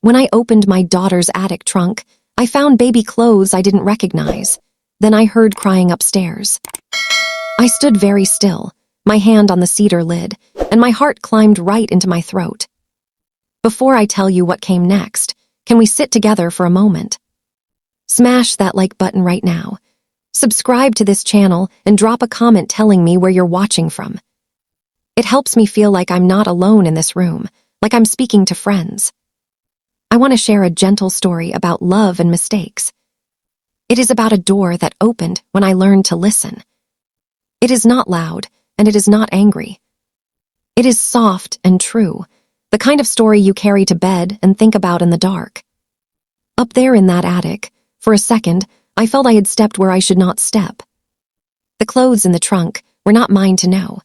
When I opened my daughter's attic trunk, I found baby clothes I didn't recognize. Then I heard crying upstairs. I stood very still, my hand on the cedar lid, and my heart climbed right into my throat. Before I tell you what came next, can we sit together for a moment? Smash that like button right now. Subscribe to this channel and drop a comment telling me where you're watching from. It helps me feel like I'm not alone in this room, like I'm speaking to friends. I want to share a gentle story about love and mistakes. It is about a door that opened when I learned to listen. It is not loud, and it is not angry. It is soft and true, the kind of story you carry to bed and think about in the dark. Up there in that attic, for a second, I felt I had stepped where I should not step. The clothes in the trunk were not mine to know.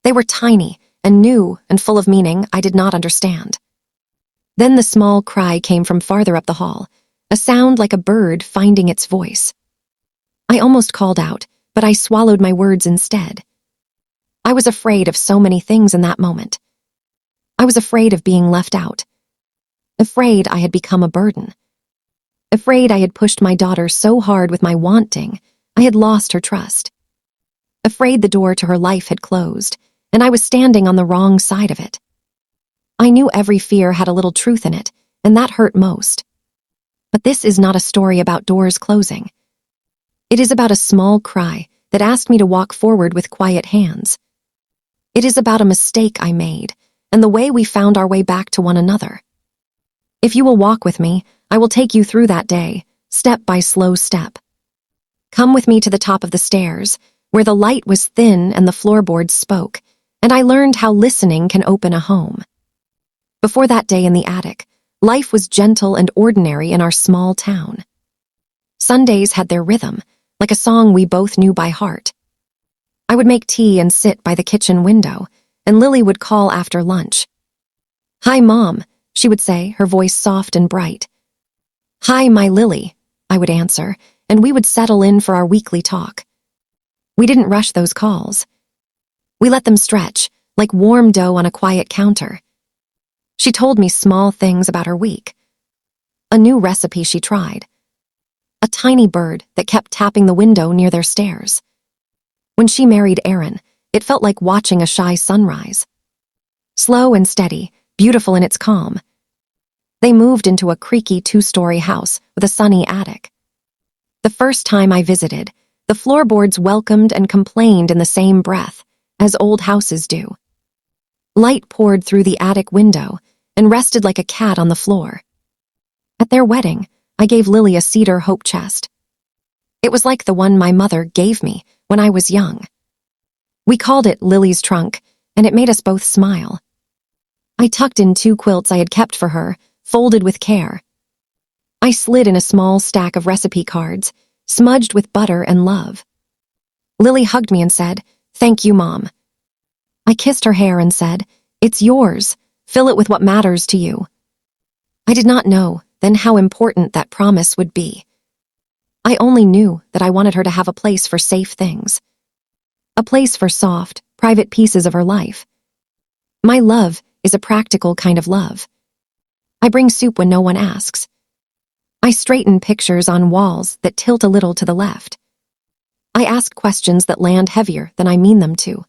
They were tiny and new and full of meaning I did not understand. Then the small cry came from farther up the hall, a sound like a bird finding its voice. I almost called out, but I swallowed my words instead. I was afraid of so many things in that moment. I was afraid of being left out. Afraid I had become a burden. Afraid I had pushed my daughter so hard with my wanting, I had lost her trust. Afraid the door to her life had closed, and I was standing on the wrong side of it. I knew every fear had a little truth in it, and that hurt most. But this is not a story about doors closing. It is about a small cry that asked me to walk forward with quiet hands. It is about a mistake I made, and the way we found our way back to one another. If you will walk with me, I will take you through that day, step by slow step. Come with me to the top of the stairs, where the light was thin and the floorboards spoke, and I learned how listening can open a home. Before that day in the attic, life was gentle and ordinary in our small town. Sundays had their rhythm, like a song we both knew by heart. I would make tea and sit by the kitchen window, and Lily would call after lunch. "Hi, Mom," she would say, her voice soft and bright. "Hi, my Lily," I would answer, and we would settle in for our weekly talk. We didn't rush those calls. We let them stretch, like warm dough on a quiet counter. She told me small things about her week. A new recipe she tried. A tiny bird that kept tapping the window near their stairs. When she married Aaron, it felt like watching a shy sunrise. Slow and steady, beautiful in its calm. They moved into a creaky 2-story house with a sunny attic. The first time I visited, the floorboards welcomed and complained in the same breath, as old houses do. Light poured through the attic window and rested like a cat on the floor. At their wedding, I gave Lily a cedar hope chest. It was like the one my mother gave me when I was young. We called it Lily's trunk, and it made us both smile. I tucked in 2 quilts I had kept for her, folded with care. I slid in a small stack of recipe cards, smudged with butter and love. Lily hugged me and said, "Thank you, Mom." I kissed her hair and said, "It's yours. Fill it with what matters to you." I did not know then how important that promise would be. I only knew that I wanted her to have a place for safe things. A place for soft, private pieces of her life. My love is a practical kind of love. I bring soup when no one asks. I straighten pictures on walls that tilt a little to the left. I ask questions that land heavier than I mean them to.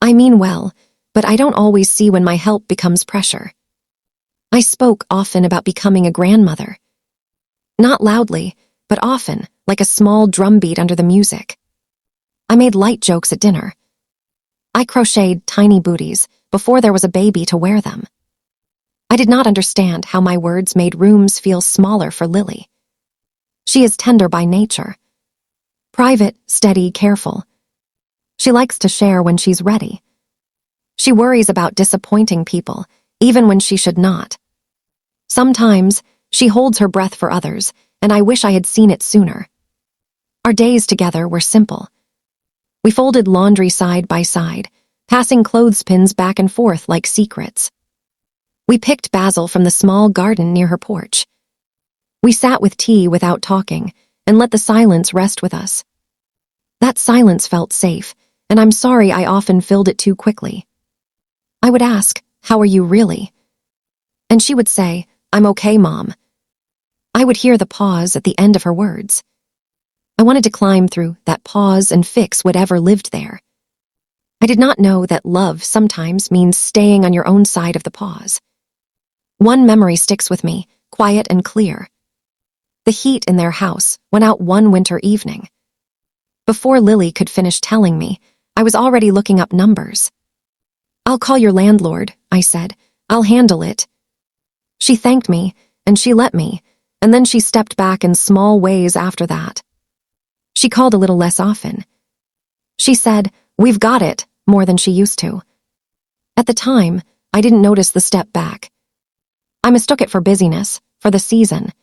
I mean well, but I don't always see when my help becomes pressure. I spoke often about becoming a grandmother. Not loudly, but often, like a small drumbeat under the music. I made light jokes at dinner. I crocheted tiny booties before there was a baby to wear them. I did not understand how my words made rooms feel smaller for Lily. She is tender by nature. Private, steady, careful. She likes to share when she's ready. She worries about disappointing people, even when she should not. Sometimes, she holds her breath for others, and I wish I had seen it sooner. Our days together were simple. We folded laundry side by side, passing clothespins back and forth like secrets. We picked basil from the small garden near her porch. We sat with tea without talking, and let the silence rest with us. That silence felt safe, and I'm sorry I often filled it too quickly. I would ask, "How are you really?" And she would say, "I'm okay, Mom." I would hear the pause at the end of her words. I wanted to climb through that pause and fix whatever lived there. I did not know that love sometimes means staying on your own side of the pause. One memory sticks with me, quiet and clear. The heat in their house went out one winter evening. Before Lily could finish telling me, I was already looking up numbers. "I'll call your landlord," I said. "I'll handle it." She thanked me, and she let me, and then she stepped back in small ways after that. She called a little less often. She said, "We've got it," more than she used to. At the time, I didn't notice the step back. I mistook it for busyness, for the season.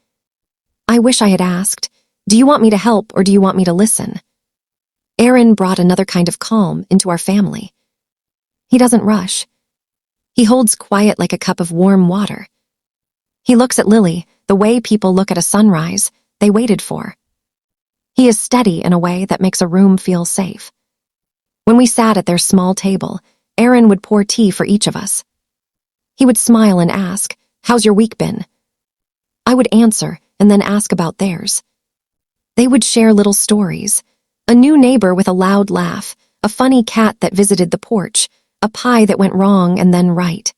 I wish I had asked, "Do you want me to help or do you want me to listen?" Aaron brought another kind of calm into our family. He doesn't rush. He holds quiet like a cup of warm water. He looks at Lily the way people look at a sunrise they waited for. He is steady in a way that makes a room feel safe. When we sat at their small table, Aaron would pour tea for each of us. He would smile and ask, "How's your week been?" I would answer and then ask about theirs. They would share little stories. A new neighbor with a loud laugh, a funny cat that visited the porch, a pie that went wrong and then right.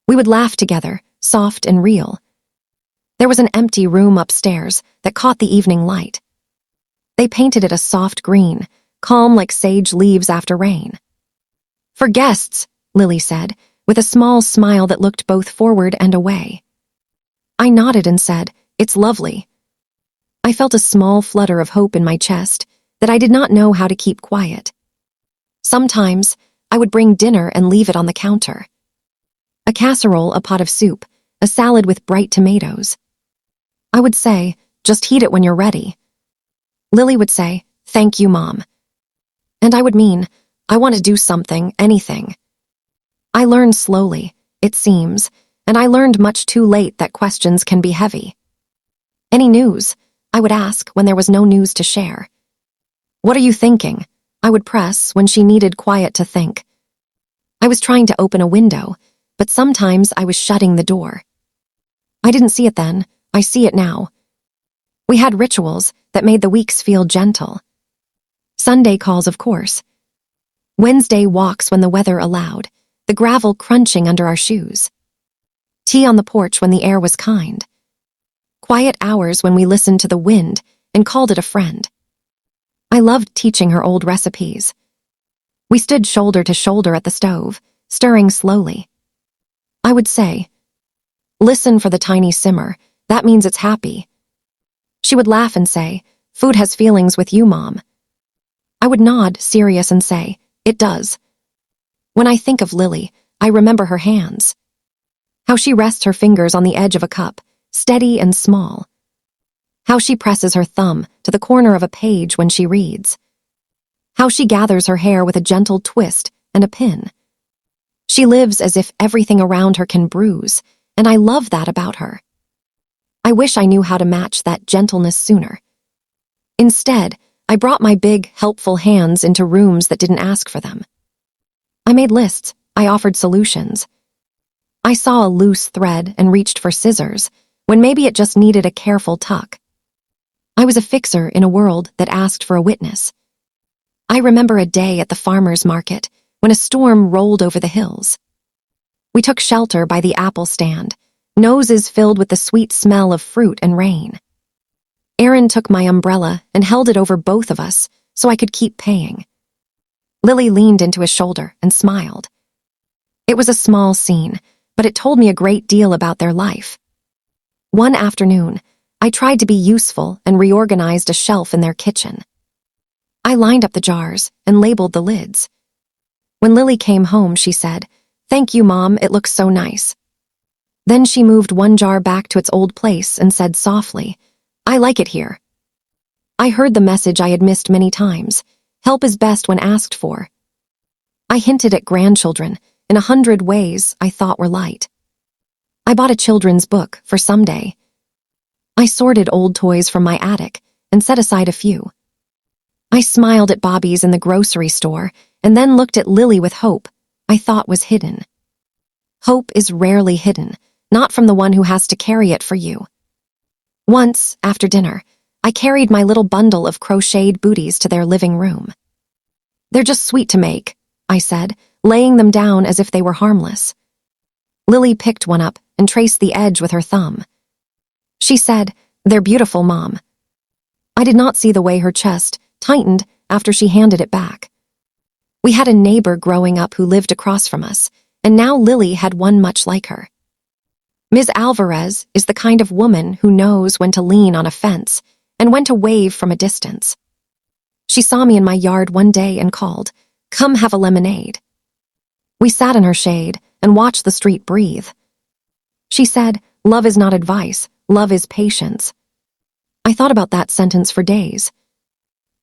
We would laugh together, soft and real. There was an empty room upstairs that caught the evening light. They painted it a soft green, calm like sage leaves after rain. "For guests," Lily said, with a small smile that looked both forward and away. I nodded and said, "It's lovely." I felt a small flutter of hope in my chest that I did not know how to keep quiet. Sometimes, I would bring dinner and leave it on the counter. A casserole, a pot of soup, a salad with bright tomatoes. I would say, "Just heat it when you're ready." Lily would say, "Thank you, Mom." And I would mean, "I want to do something, anything." I learned slowly, it seems, and I learned much too late that questions can be heavy. "Any news?" I would ask when there was no news to share. "What are you thinking?" I would press when she needed quiet to think. I was trying to open a window, but sometimes I was shutting the door. I didn't see it then, I see it now. We had rituals that made the weeks feel gentle. Sunday calls, of course. Wednesday walks when the weather allowed, the gravel crunching under our shoes. Tea on the porch when the air was kind. Quiet hours when we listened to the wind and called it a friend. I loved teaching her old recipes. We stood shoulder to shoulder at the stove, stirring slowly. I would say, "Listen for the tiny simmer, that means it's happy." She would laugh and say, "Food has feelings with you, Mom." I would nod, serious, and say, "It does." When I think of Lily, I remember her hands. How she rests her fingers on the edge of a cup, steady and small. How she presses her thumb to the corner of a page when she reads. How she gathers her hair with a gentle twist and a pin. She lives as if everything around her can bruise, and I love that about her. I wish I knew how to match that gentleness sooner. Instead, I brought my big, helpful hands into rooms that didn't ask for them. I made lists, I offered solutions. I saw a loose thread and reached for scissors, when maybe it just needed a careful tuck. I was a fixer in a world that asked for a witness. I remember a day at the farmer's market when a storm rolled over the hills. We took shelter by the apple stand, noses filled with the sweet smell of fruit and rain. Aaron took my umbrella and held it over both of us so I could keep paying. Lily leaned into his shoulder and smiled. It was a small scene, but it told me a great deal about their life. One afternoon, I tried to be useful and reorganized a shelf in their kitchen. I lined up the jars and labeled the lids. When Lily came home, she said, "Thank you, Mom, it looks so nice." Then she moved one jar back to its old place and said softly, "I like it here." I heard the message I had missed many times. Help is best when asked for. I hinted at grandchildren in 100 ways I thought were light. I bought a children's book for someday. I sorted old toys from my attic and set aside a few. I smiled at Bobby's in the grocery store and then looked at Lily with hope I thought was hidden. Hope is rarely hidden, not from the one who has to carry it for you. Once, after dinner, I carried my little bundle of crocheted booties to their living room. "They're just sweet to make," I said, laying them down as if they were harmless. Lily picked one up and traced the edge with her thumb. She said, "They're beautiful, Mom." I did not see the way her chest tightened after she handed it back. We had a neighbor growing up who lived across from us, and now Lily had one much like her. Ms. Alvarez is the kind of woman who knows when to lean on a fence and when to wave from a distance. She saw me in my yard one day and called, "Come have a lemonade." We sat in her shade and watched the street breathe. She said, "Love is not advice, love is patience." I thought about that sentence for days.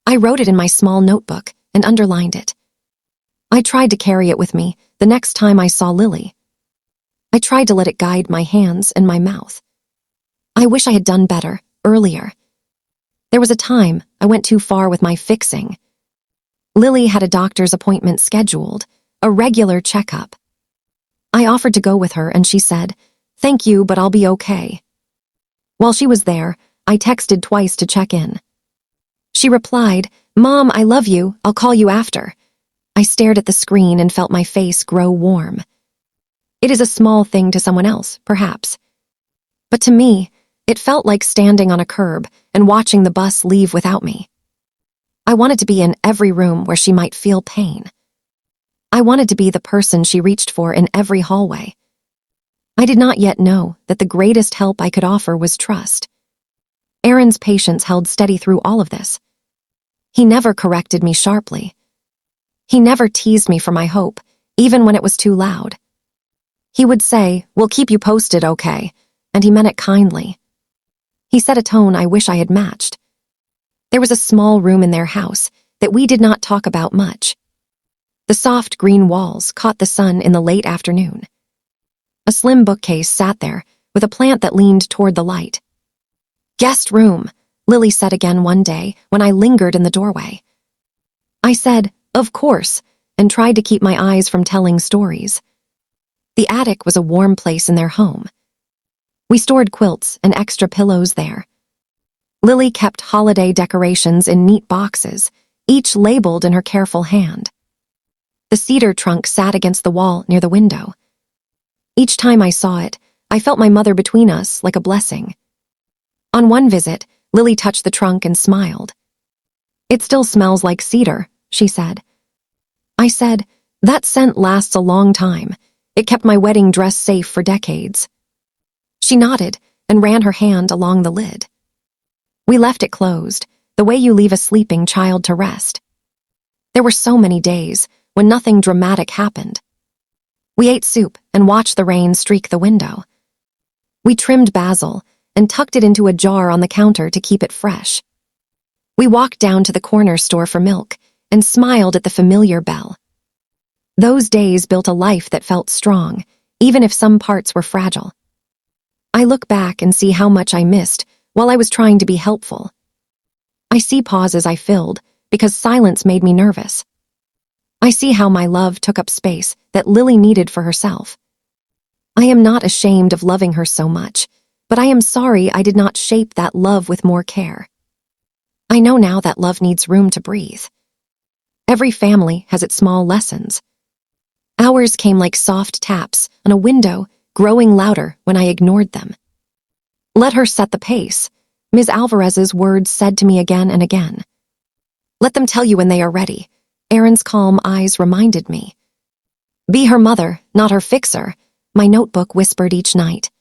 I wrote it in my small notebook and underlined it. I tried to carry it with me the next time I saw Lily. I tried to let it guide my hands and my mouth. I wish I had done better, earlier. There was a time I went too far with my fixing. Lily had a doctor's appointment scheduled, a regular checkup. I offered to go with her and she said, "Thank you, but I'll be okay." While she was there, I texted twice to check in. She replied, "Mom, I love you, I'll call you after." I stared at the screen and felt my face grow warm. It is a small thing to someone else, perhaps. But to me, it felt like standing on a curb and watching the bus leave without me. I wanted to be in every room where she might feel pain. I wanted to be the person she reached for in every hallway. I did not yet know that the greatest help I could offer was trust. Aaron's patience held steady through all of this. He never corrected me sharply. He never teased me for my hope, even when it was too loud. He would say, "We'll keep you posted, okay?" And he meant it kindly. He set a tone I wish I had matched. There was a small room in their house that we did not talk about much. The soft green walls caught the sun in the late afternoon. A slim bookcase sat there, with a plant that leaned toward the light. "Guest room," Lily said again one day when I lingered in the doorway. I said, "Of course," and tried to keep my eyes from telling stories. The attic was a warm place in their home. We stored quilts and extra pillows there. Lily kept holiday decorations in neat boxes, each labeled in her careful hand. The cedar trunk sat against the wall near the window. Each time I saw it, I felt my mother between us like a blessing. On one visit, Lily touched the trunk and smiled. "It still smells like cedar," she said. I said, "That scent lasts a long time. It kept my wedding dress safe for decades." She nodded and ran her hand along the lid. We left it closed, the way you leave a sleeping child to rest. There were so many days when nothing dramatic happened. We ate soup and watched the rain streak the window. We trimmed basil and tucked it into a jar on the counter to keep it fresh. We walked down to the corner store for milk and smiled at the familiar bell. Those days built a life that felt strong, even if some parts were fragile. I look back and see how much I missed while I was trying to be helpful. I see pauses I filled because silence made me nervous. I see how my love took up space that Lily needed for herself. I am not ashamed of loving her so much, but I am sorry I did not shape that love with more care. I know now that love needs room to breathe. Every family has its small lessons. Ours came like soft taps on a window, growing louder when I ignored them. "Let her set the pace," Ms. Alvarez's words said to me again and again. "Let them tell you when they are ready," Aaron's calm eyes reminded me. "Be her mother, not her fixer," my notebook whispered each night.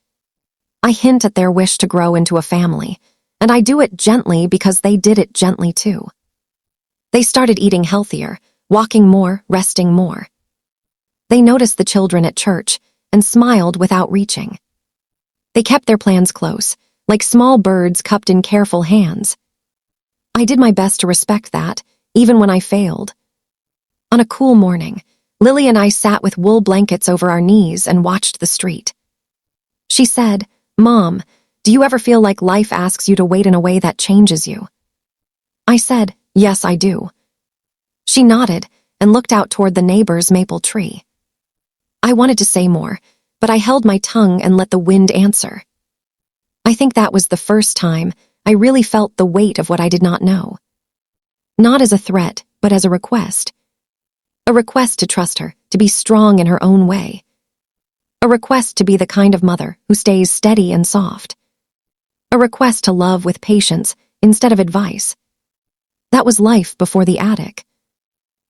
I hint at their wish to grow into a family, and I do it gently because they did it gently too. They started eating healthier, walking more, resting more. They noticed the children at church and smiled without reaching. They kept their plans close, like small birds cupped in careful hands. I did my best to respect that, even when I failed. On a cool morning, Lily and I sat with wool blankets over our knees and watched the street. She said, "Mom, do you ever feel like life asks you to wait in a way that changes you?" I said, "Yes, I do." She nodded and looked out toward the neighbor's maple tree. I wanted to say more, but I held my tongue and let the wind answer. I think that was the first time I really felt the weight of what I did not know. Not as a threat, but as a request. A request to trust her, to be strong in her own way. A request to be the kind of mother who stays steady and soft. A request to love with patience instead of advice. That was life before the attic.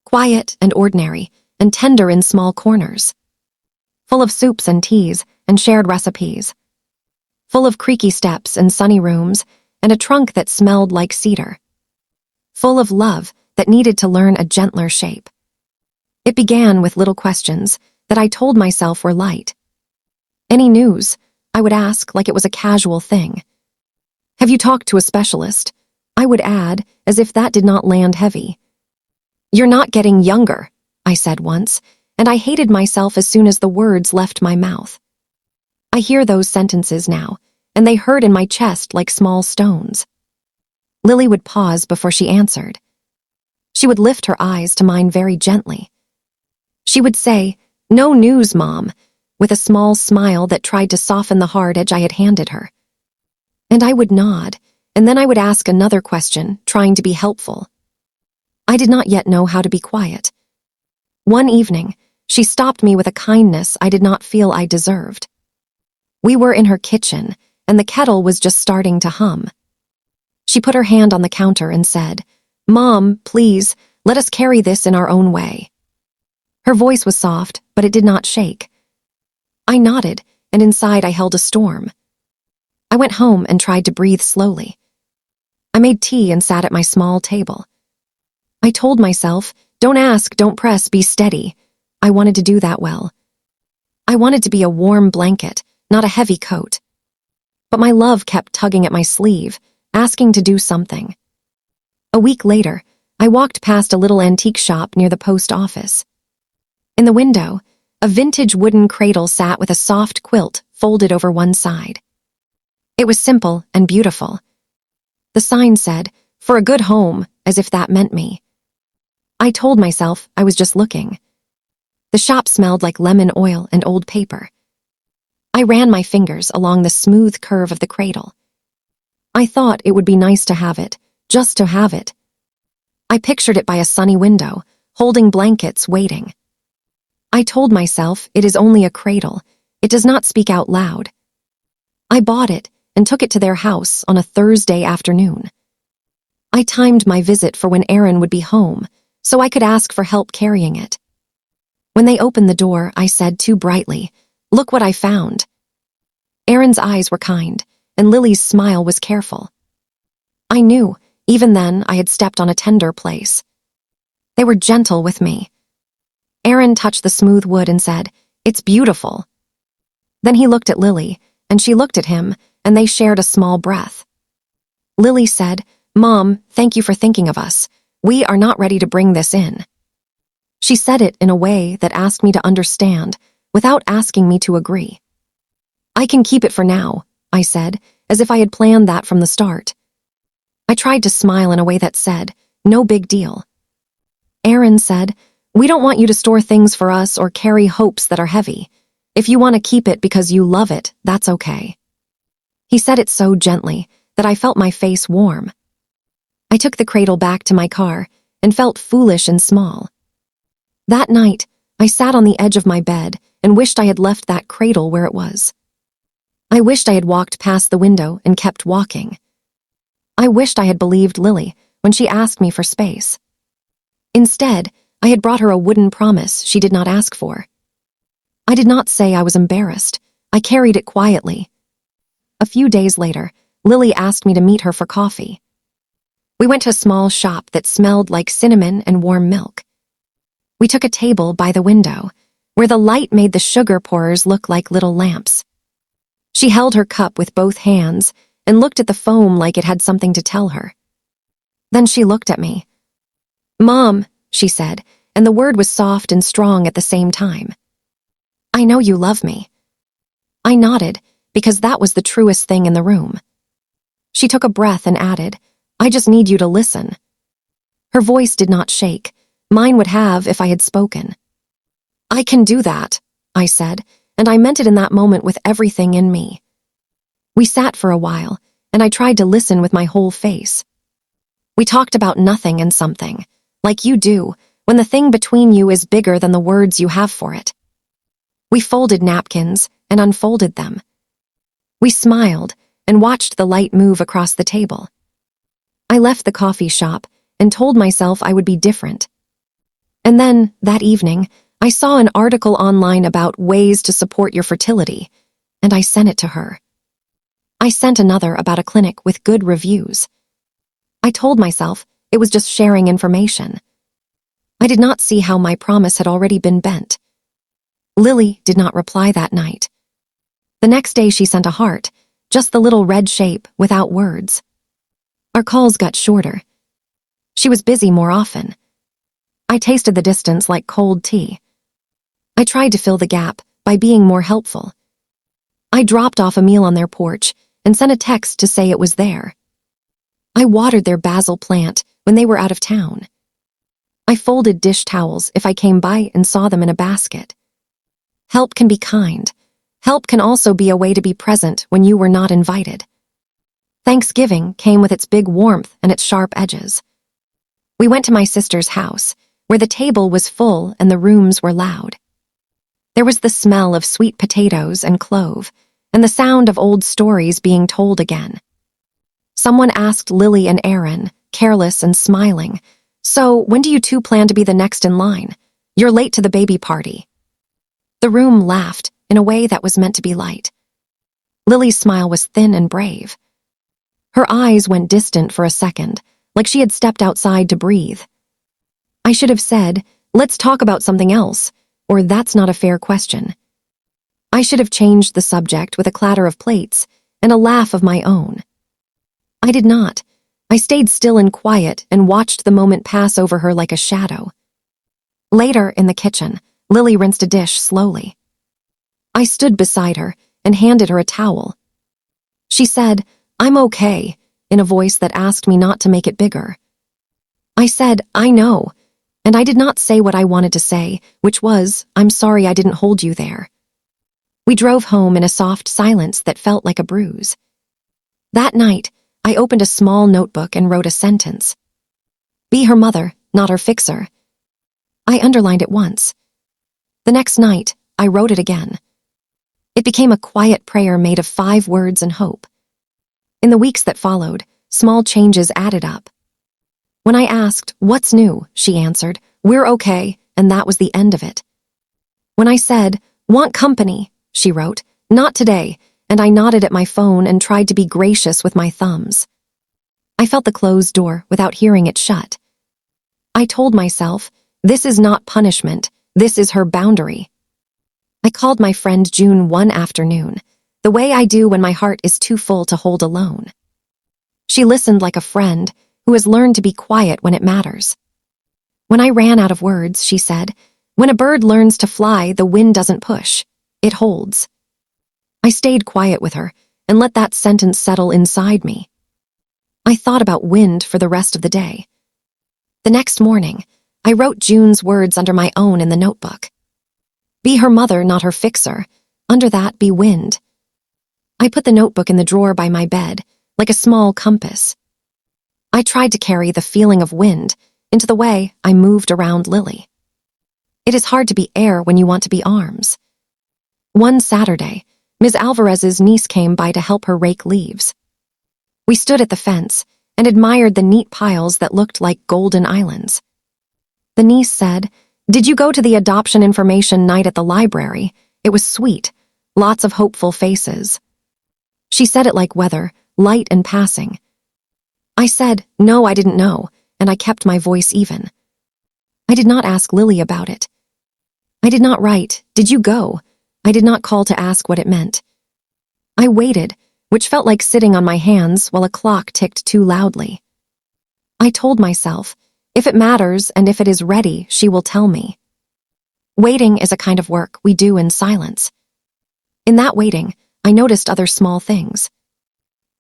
Quiet and ordinary and tender in small corners. Full of soups and teas and shared recipes. Full of creaky steps and sunny rooms and a trunk that smelled like cedar. Full of love that needed to learn a gentler shape. It began with little questions that I told myself were light. Any news? I would ask like it was a casual thing. Have you talked to a specialist? I would add, as if that did not land heavy. You're not getting younger, I said once, and I hated myself as soon as the words left my mouth. I hear those sentences now, and they hurt in my chest like small stones. Lily would pause before she answered. She would lift her eyes to mine very gently. She would say, "No news, Mom," with a small smile that tried to soften the hard edge I had handed her. And I would nod, and then I would ask another question, trying to be helpful. I did not yet know how to be quiet. One evening, she stopped me with a kindness I did not feel I deserved. We were in her kitchen, and the kettle was just starting to hum. She put her hand on the counter and said, "Mom, please, let us carry this in our own way." Her voice was soft, but it did not shake. I nodded, and inside I held a storm. I went home and tried to breathe slowly. I made tea and sat at my small table. I told myself, don't ask, don't press, be steady. I wanted to do that well. I wanted to be a warm blanket, not a heavy coat. But my love kept tugging at my sleeve, asking to do something. A week later, I walked past a little antique shop near the post office. In the window, a vintage wooden cradle sat with a soft quilt folded over one side. It was simple and beautiful. The sign said, "For a good home," as if that meant me. I told myself I was just looking. The shop smelled like lemon oil and old paper. I ran my fingers along the smooth curve of the cradle. I thought it would be nice to have it, just to have it. I pictured it by a sunny window, holding blankets, waiting. I told myself it is only a cradle. It does not speak out loud. I bought it and took it to their house on a Thursday afternoon. I timed my visit for when Aaron would be home, so I could ask for help carrying it. When they opened the door, I said too brightly, "Look what I found." Aaron's eyes were kind, and Lily's smile was careful. I knew, even then, I had stepped on a tender place. They were gentle with me. Aaron touched the smooth wood and said, "It's beautiful." Then he looked at Lily, and she looked at him, and they shared a small breath. Lily said, "Mom, thank you for thinking of us. We are not ready to bring this in." She said it in a way that asked me to understand, without asking me to agree. "I can keep it for now," I said, as if I had planned that from the start. I tried to smile in a way that said, "No big deal." Aaron said, "We don't want you to store things for us or carry hopes that are heavy. If you want to keep it because you love it, that's okay." He said it so gently that I felt my face warm. I took the cradle back to my car and felt foolish and small. That night, I sat on the edge of my bed and wished I had left that cradle where it was. I wished I had walked past the window and kept walking. I wished I had believed Lily when she asked me for space. Instead, I had brought her a wooden promise she did not ask for. I did not say I was embarrassed. I carried it quietly. A few days later, Lily asked me to meet her for coffee. We went to a small shop that smelled like cinnamon and warm milk. We took a table by the window, where the light made the sugar pourers look like little lamps. She held her cup with both hands and looked at the foam like it had something to tell her. Then she looked at me. "Mom," she said, and the word was soft and strong at the same time. "I know you love me." I nodded, because that was the truest thing in the room. She took a breath and added, "I just need you to listen." Her voice did not shake. Mine would have if I had spoken. "I can do that," I said, and I meant it in that moment with everything in me. We sat for a while, and I tried to listen with my whole face. We talked about nothing and something, like you do, when the thing between you is bigger than the words you have for it. We folded napkins and unfolded them. We smiled and watched the light move across the table. I left the coffee shop and told myself I would be different. And then, that evening, I saw an article online about ways to support your fertility, and I sent it to her. I sent another about a clinic with good reviews. I told myself it was just sharing information. I did not see how my promise had already been bent. Lily did not reply that night. The next day she sent a heart, just the little red shape without words. Our calls got shorter. She was busy more often. I tasted the distance like cold tea. I tried to fill the gap by being more helpful. I dropped off a meal on their porch and sent a text to say it was there. I watered their basil plant when they were out of town. I folded dish towels if I came by and saw them in a basket. Help can be kind. Help can also be a way to be present when you were not invited. Thanksgiving came with its big warmth and its sharp edges. We went to my sister's house, where the table was full and the rooms were loud. There was the smell of sweet potatoes and clove, and the sound of old stories being told again. Someone asked Lily and Aaron, careless and smiling, "So, when do you two plan to be the next in line? You're late to the baby party." The room laughed in a way that was meant to be light. Lily's smile was thin and brave. Her eyes went distant for a second, like she had stepped outside to breathe. I should have said, "Let's talk about something else," or "That's not a fair question." I should have changed the subject with a clatter of plates and a laugh of my own. I did not. I stayed still and quiet and watched the moment pass over her like a shadow. Later, in the kitchen, Lily rinsed a dish slowly. I stood beside her and handed her a towel. She said, "I'm okay," in a voice that asked me not to make it bigger. I said, "I know," and I did not say what I wanted to say, which was, "I'm sorry I didn't hold you there." We drove home in a soft silence that felt like a bruise. That night, I opened a small notebook and wrote a sentence. "Be her mother, not her fixer." I underlined it once. The next night, I wrote it again. It became a quiet prayer made of 5 words and hope. In the weeks that followed, small changes added up. When I asked, "What's new?" she answered, "We're okay," and that was the end of it. When I said, "Want company?" she wrote, "Not today," and I nodded at my phone and tried to be gracious with my thumbs. I felt the closed door without hearing it shut. I told myself, this is not punishment, this is her boundary. I called my friend June one afternoon, the way I do when my heart is too full to hold alone. She listened like a friend who has learned to be quiet when it matters. When I ran out of words, she said, "When a bird learns to fly, the wind doesn't push, it holds." I stayed quiet with her and let that sentence settle inside me. I thought about wind for the rest of the day. The next morning, I wrote June's words under my own in the notebook. "Be her mother, not her fixer. Under that, be wind." I put the notebook in the drawer by my bed, like a small compass. I tried to carry the feeling of wind into the way I moved around Lily. It is hard to be air when you want to be arms. One Saturday, Ms. Alvarez's niece came by to help her rake leaves. We stood at the fence and admired the neat piles that looked like golden islands. The niece said, "Did you go to the adoption information night at the library? It was sweet, lots of hopeful faces." She said it like weather, light and passing. I said, "No, I didn't know," and I kept my voice even. I did not ask Lily about it. I did not write, "Did you go?" I did not call to ask what it meant. I waited, which felt like sitting on my hands while a clock ticked too loudly. I told myself, if it matters and if it is ready, she will tell me. Waiting is a kind of work we do in silence. In that waiting, I noticed other small things.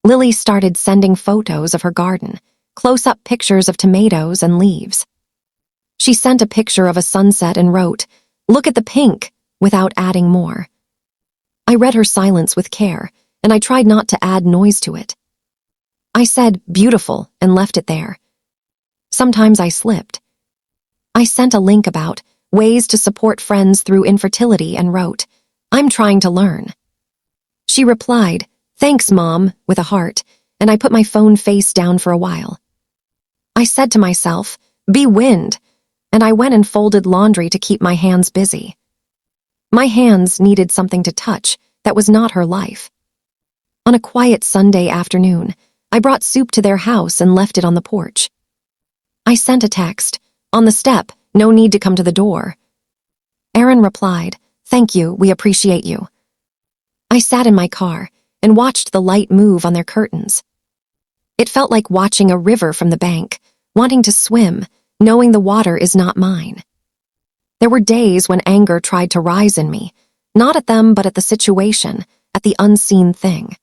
Lily started sending photos of her garden, close-up pictures of tomatoes and leaves. She sent a picture of a sunset and wrote, "Look at the pink," without adding more. I read her silence with care, and I tried not to add noise to it. I said, beautiful, and left it there. Sometimes I slipped. I sent a link about ways to support friends through infertility and wrote, I'm trying to learn. She replied, thanks, Mom, with a heart, and I put my phone face down for a while. I said to myself, be wind, and I went and folded laundry to keep my hands busy. My hands needed something to touch that was not her life. On a quiet Sunday afternoon, I brought soup to their house and left it on the porch. I sent a text, on the step, no need to come to the door. Aaron replied, thank you, we appreciate you. I sat in my car and watched the light move on their curtains. It felt like watching a river from the bank, wanting to swim, knowing the water is not mine. There were days when anger tried to rise in me, not at them but at the situation, at the unseen thing.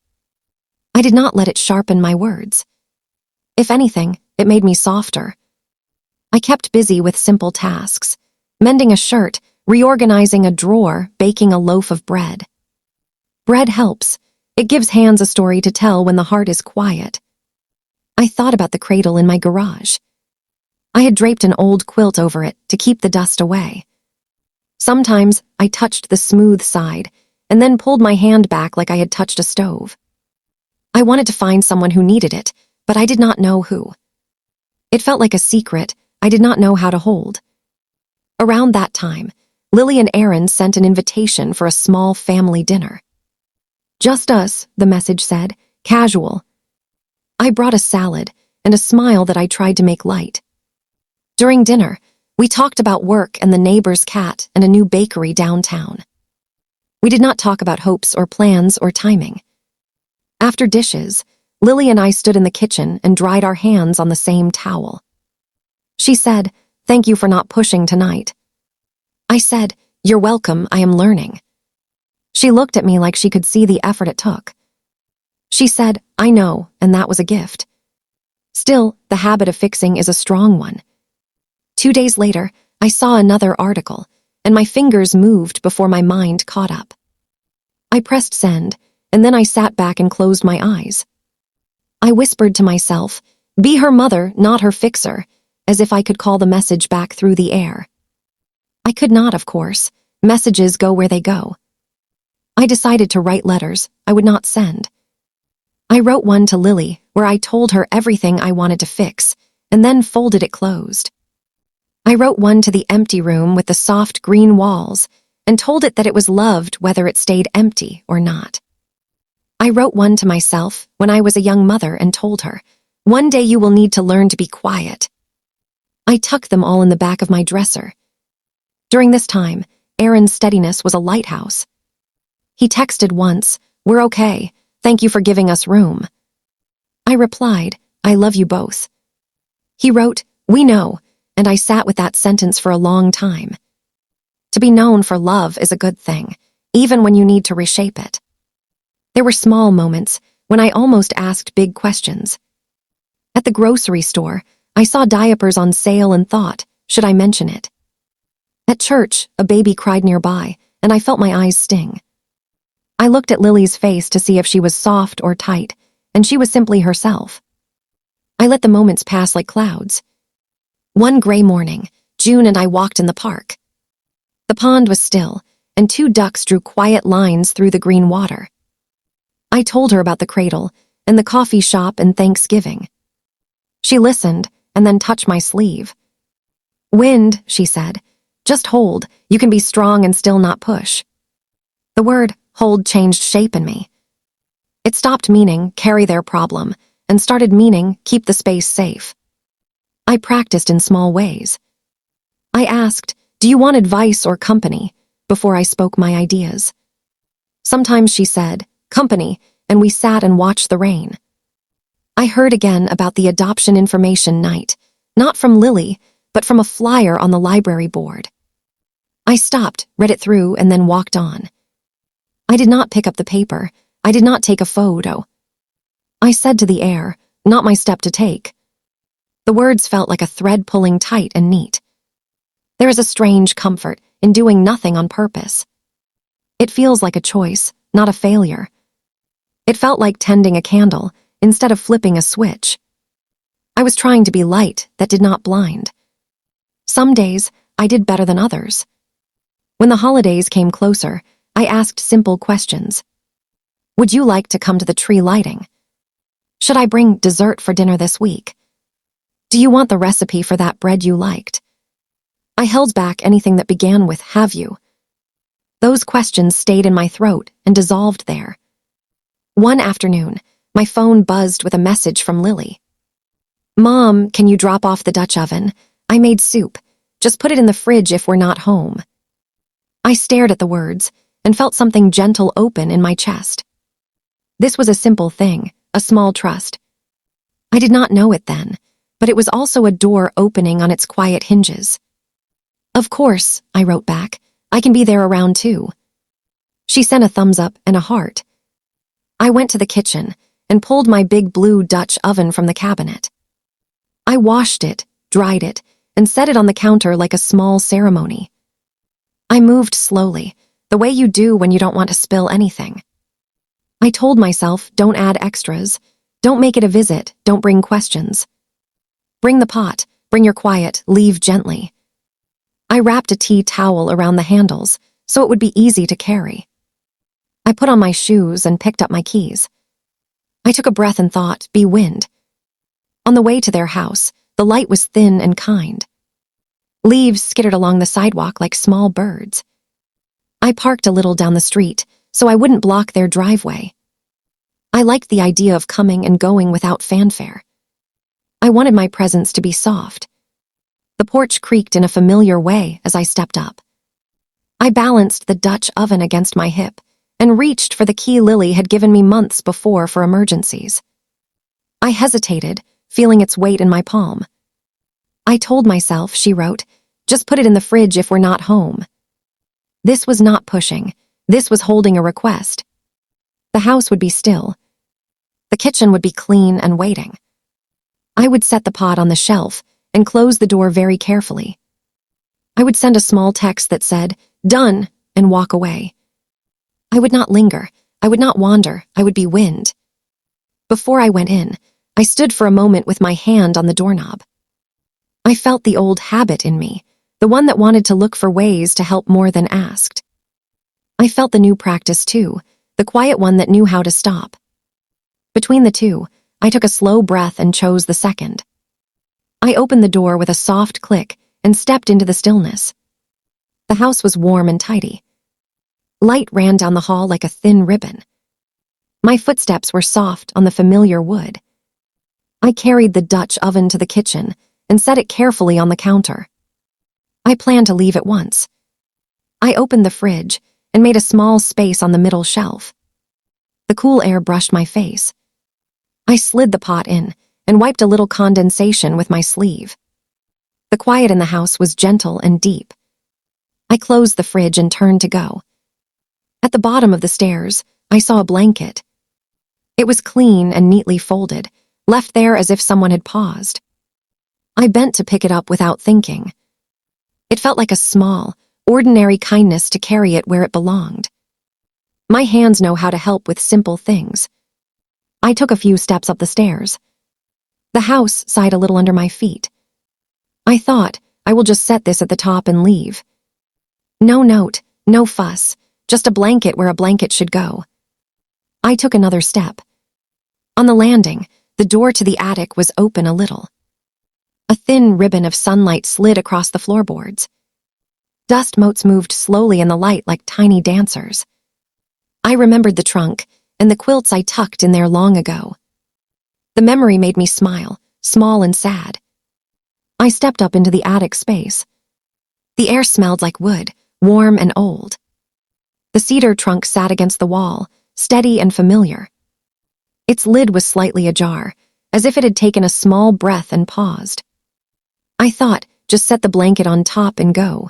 I did not let it sharpen my words. If anything, it made me softer. I kept busy with simple tasks, mending a shirt, reorganizing a drawer, baking a loaf of bread. Bread helps. It gives hands a story to tell when the heart is quiet. I thought about the cradle in my garage. I had draped an old quilt over it to keep the dust away. Sometimes I touched the smooth side and then pulled my hand back like I had touched a stove. I wanted to find someone who needed it, but I did not know who. It felt like a secret I did not know how to hold. Around that time, Lily and Aaron sent an invitation for a small family dinner. Just us, the message said, casual. I brought a salad and a smile that I tried to make light. During dinner, we talked about work and the neighbor's cat and a new bakery downtown. We did not talk about hopes or plans or timing. After dishes, Lily and I stood in the kitchen and dried our hands on the same towel. She said, thank you for not pushing tonight. I said, you're welcome, I am learning. She looked at me like she could see the effort it took. She said, I know, and that was a gift. Still, the habit of fixing is a strong one. 2 days later, I saw another article, and my fingers moved before my mind caught up. I pressed send, and then I sat back and closed my eyes. I whispered to myself, be her mother, not her fixer, as if I could call the message back through the air. I could not, of course. Messages go where they go. I decided to write letters I would not send. I wrote one to Lily where I told her everything I wanted to fix, and then folded it closed. I wrote one to the empty room with the soft green walls and told it that it was loved whether it stayed empty or not. I wrote one to myself when I was a young mother and told her, one day you will need to learn to be quiet. I tucked them all in the back of my dresser. During this time, Aaron's steadiness was a lighthouse. He texted once, we're okay, thank you for giving us room. I replied, I love you both. He wrote, we know, and I sat with that sentence for a long time. To be known for love is a good thing, even when you need to reshape it. There were small moments when I almost asked big questions. At the grocery store, I saw diapers on sale and thought, should I mention it? At church, a baby cried nearby, and I felt my eyes sting. I looked at Lily's face to see if she was soft or tight, and she was simply herself. I let the moments pass like clouds. One gray morning, June and I walked in the park. The pond was still, and 2 ducks drew quiet lines through the green water. I told her about the cradle, and the coffee shop and Thanksgiving. She listened, and then touched my sleeve. Wind, she said. Just hold, you can be strong and still not push. The word hold changed shape in me. It stopped meaning carry their problem, and started meaning keep the space safe. I practiced in small ways. I asked, do you want advice or company, before I spoke my ideas. Sometimes she said, company, and we sat and watched the rain. I heard again about the adoption information night, not from Lily, but from a flyer on the library board. I stopped, read it through, and then walked on. I did not pick up the paper. I did not take a photo. I said to the air, not my step to take. The words felt like a thread pulling tight and neat. There is a strange comfort in doing nothing on purpose. It feels like a choice, not a failure. It felt like tending a candle instead of flipping a switch. I was trying to be light that did not blind. Some days, I did better than others. When the holidays came closer, I asked simple questions. Would you like to come to the tree lighting? Should I bring dessert for dinner this week? Do you want the recipe for that bread you liked? I held back anything that began with "have you?" Those questions stayed in my throat and dissolved there. One afternoon, my phone buzzed with a message from Lily. Mom, can you drop off the Dutch oven? I made soup. Just put it in the fridge if we're not home. I stared at the words and felt something gentle open in my chest. This was a simple thing, a small trust. I did not know it then, but it was also a door opening on its quiet hinges. Of course, I wrote back. I can be there around 2. She sent a thumbs up and a heart. I went to the kitchen and pulled my big blue Dutch oven from the cabinet. I washed it, dried it, and set it on the counter like a small ceremony. I moved slowly, the way you do when you don't want to spill anything. I told myself, don't add extras, don't make it a visit, don't bring questions. Bring the pot, bring your quiet, leave gently. I wrapped a tea towel around the handles so it would be easy to carry. I put on my shoes and picked up my keys. I took a breath and thought, be wind. On the way to their house, the light was thin and kind. Leaves skittered along the sidewalk like small birds. I parked a little down the street so I wouldn't block their driveway. I liked the idea of coming and going without fanfare. I wanted my presence to be soft. The porch creaked in a familiar way as I stepped up. I balanced the Dutch oven against my hip and reached for the key Lily had given me months before for emergencies. I hesitated, feeling its weight in my palm. I told myself, she wrote, just put it in the fridge if we're not home. This was not pushing. This was holding a request. The house would be still. The kitchen would be clean and waiting. I would set the pot on the shelf and close the door very carefully. I would send a small text that said, done, and walk away. I would not linger. I would not wander. I would be wind. Before I went in, I stood for a moment with my hand on the doorknob. I felt the old habit in me, the one that wanted to look for ways to help more than asked. I felt the new practice too, the quiet one that knew how to stop. Between the two, I took a slow breath and chose the second. I opened the door with a soft click and stepped into the stillness. The house was warm and tidy. Light ran down the hall like a thin ribbon. My footsteps were soft on the familiar wood. I carried the Dutch oven to the kitchen and set it carefully on the counter. I planned to leave at once. I opened the fridge and made a small space on the middle shelf. The cool air brushed my face. I slid the pot in and wiped a little condensation with my sleeve. The quiet in the house was gentle and deep. I closed the fridge and turned to go. At the bottom of the stairs, I saw a blanket. It was clean and neatly folded, left there as if someone had paused. I bent to pick it up without thinking. It felt like a small, ordinary kindness to carry it where it belonged. My hands know how to help with simple things. I took a few steps up the stairs. The house sighed a little under my feet. I thought, I will just set this at the top and leave. No note, no fuss, just a blanket where a blanket should go. I took another step. On the landing, the door to the attic was open a little. A thin ribbon of sunlight slid across the floorboards. Dust motes moved slowly in the light like tiny dancers. I remembered the trunk and the quilts I tucked in there long ago. The memory made me smile, small and sad. I stepped up into the attic space. The air smelled like wood, warm and old. The cedar trunk sat against the wall, steady and familiar. Its lid was slightly ajar, as if it had taken a small breath and paused. I thought, just set the blanket on top and go.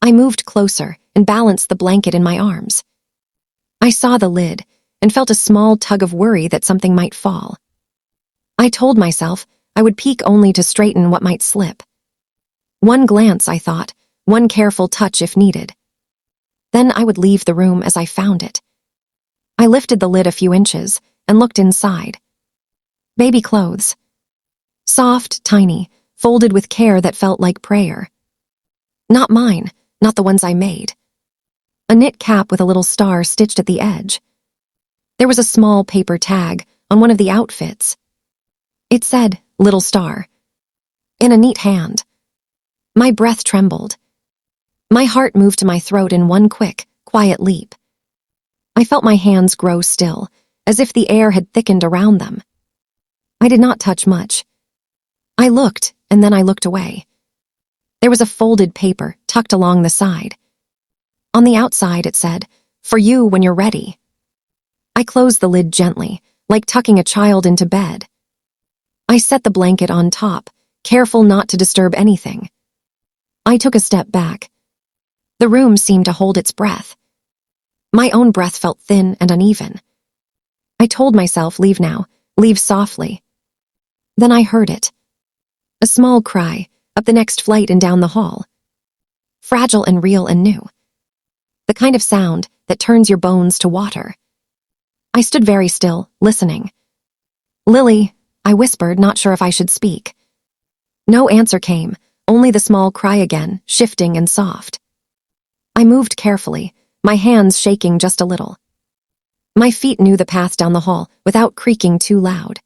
I moved closer and balanced the blanket in my arms. I saw the lid and felt a small tug of worry that something might fall. I told myself I would peek only to straighten what might slip. One glance, I thought, one careful touch if needed. Then I would leave the room as I found it. I lifted the lid a few inches and looked inside. Baby clothes. Soft, tiny, folded with care that felt like prayer. Not mine, not the ones I made. A knit cap with a little star stitched at the edge. There was a small paper tag on one of the outfits. It said, "Little Star," in a neat hand. My breath trembled. My heart moved to my throat in one quick, quiet leap. I felt my hands grow still, as if the air had thickened around them. I did not touch much. I looked, and then I looked away. There was a folded paper tucked along the side. On the outside it said, "For you when you're ready." I closed the lid gently, like tucking a child into bed. I set the blanket on top, careful not to disturb anything. I took a step back. The room seemed to hold its breath. My own breath felt thin and uneven. I told myself, "Leave now, leave softly." Then I heard it. A small cry, up the next flight and down the hall. Fragile and real and new. The kind of sound that turns your bones to water. I stood very still, listening. "Lily," I whispered, not sure if I should speak. No answer came, only the small cry again, shifting and soft. I moved carefully, my hands shaking just a little. My feet knew the path down the hall without creaking too loud.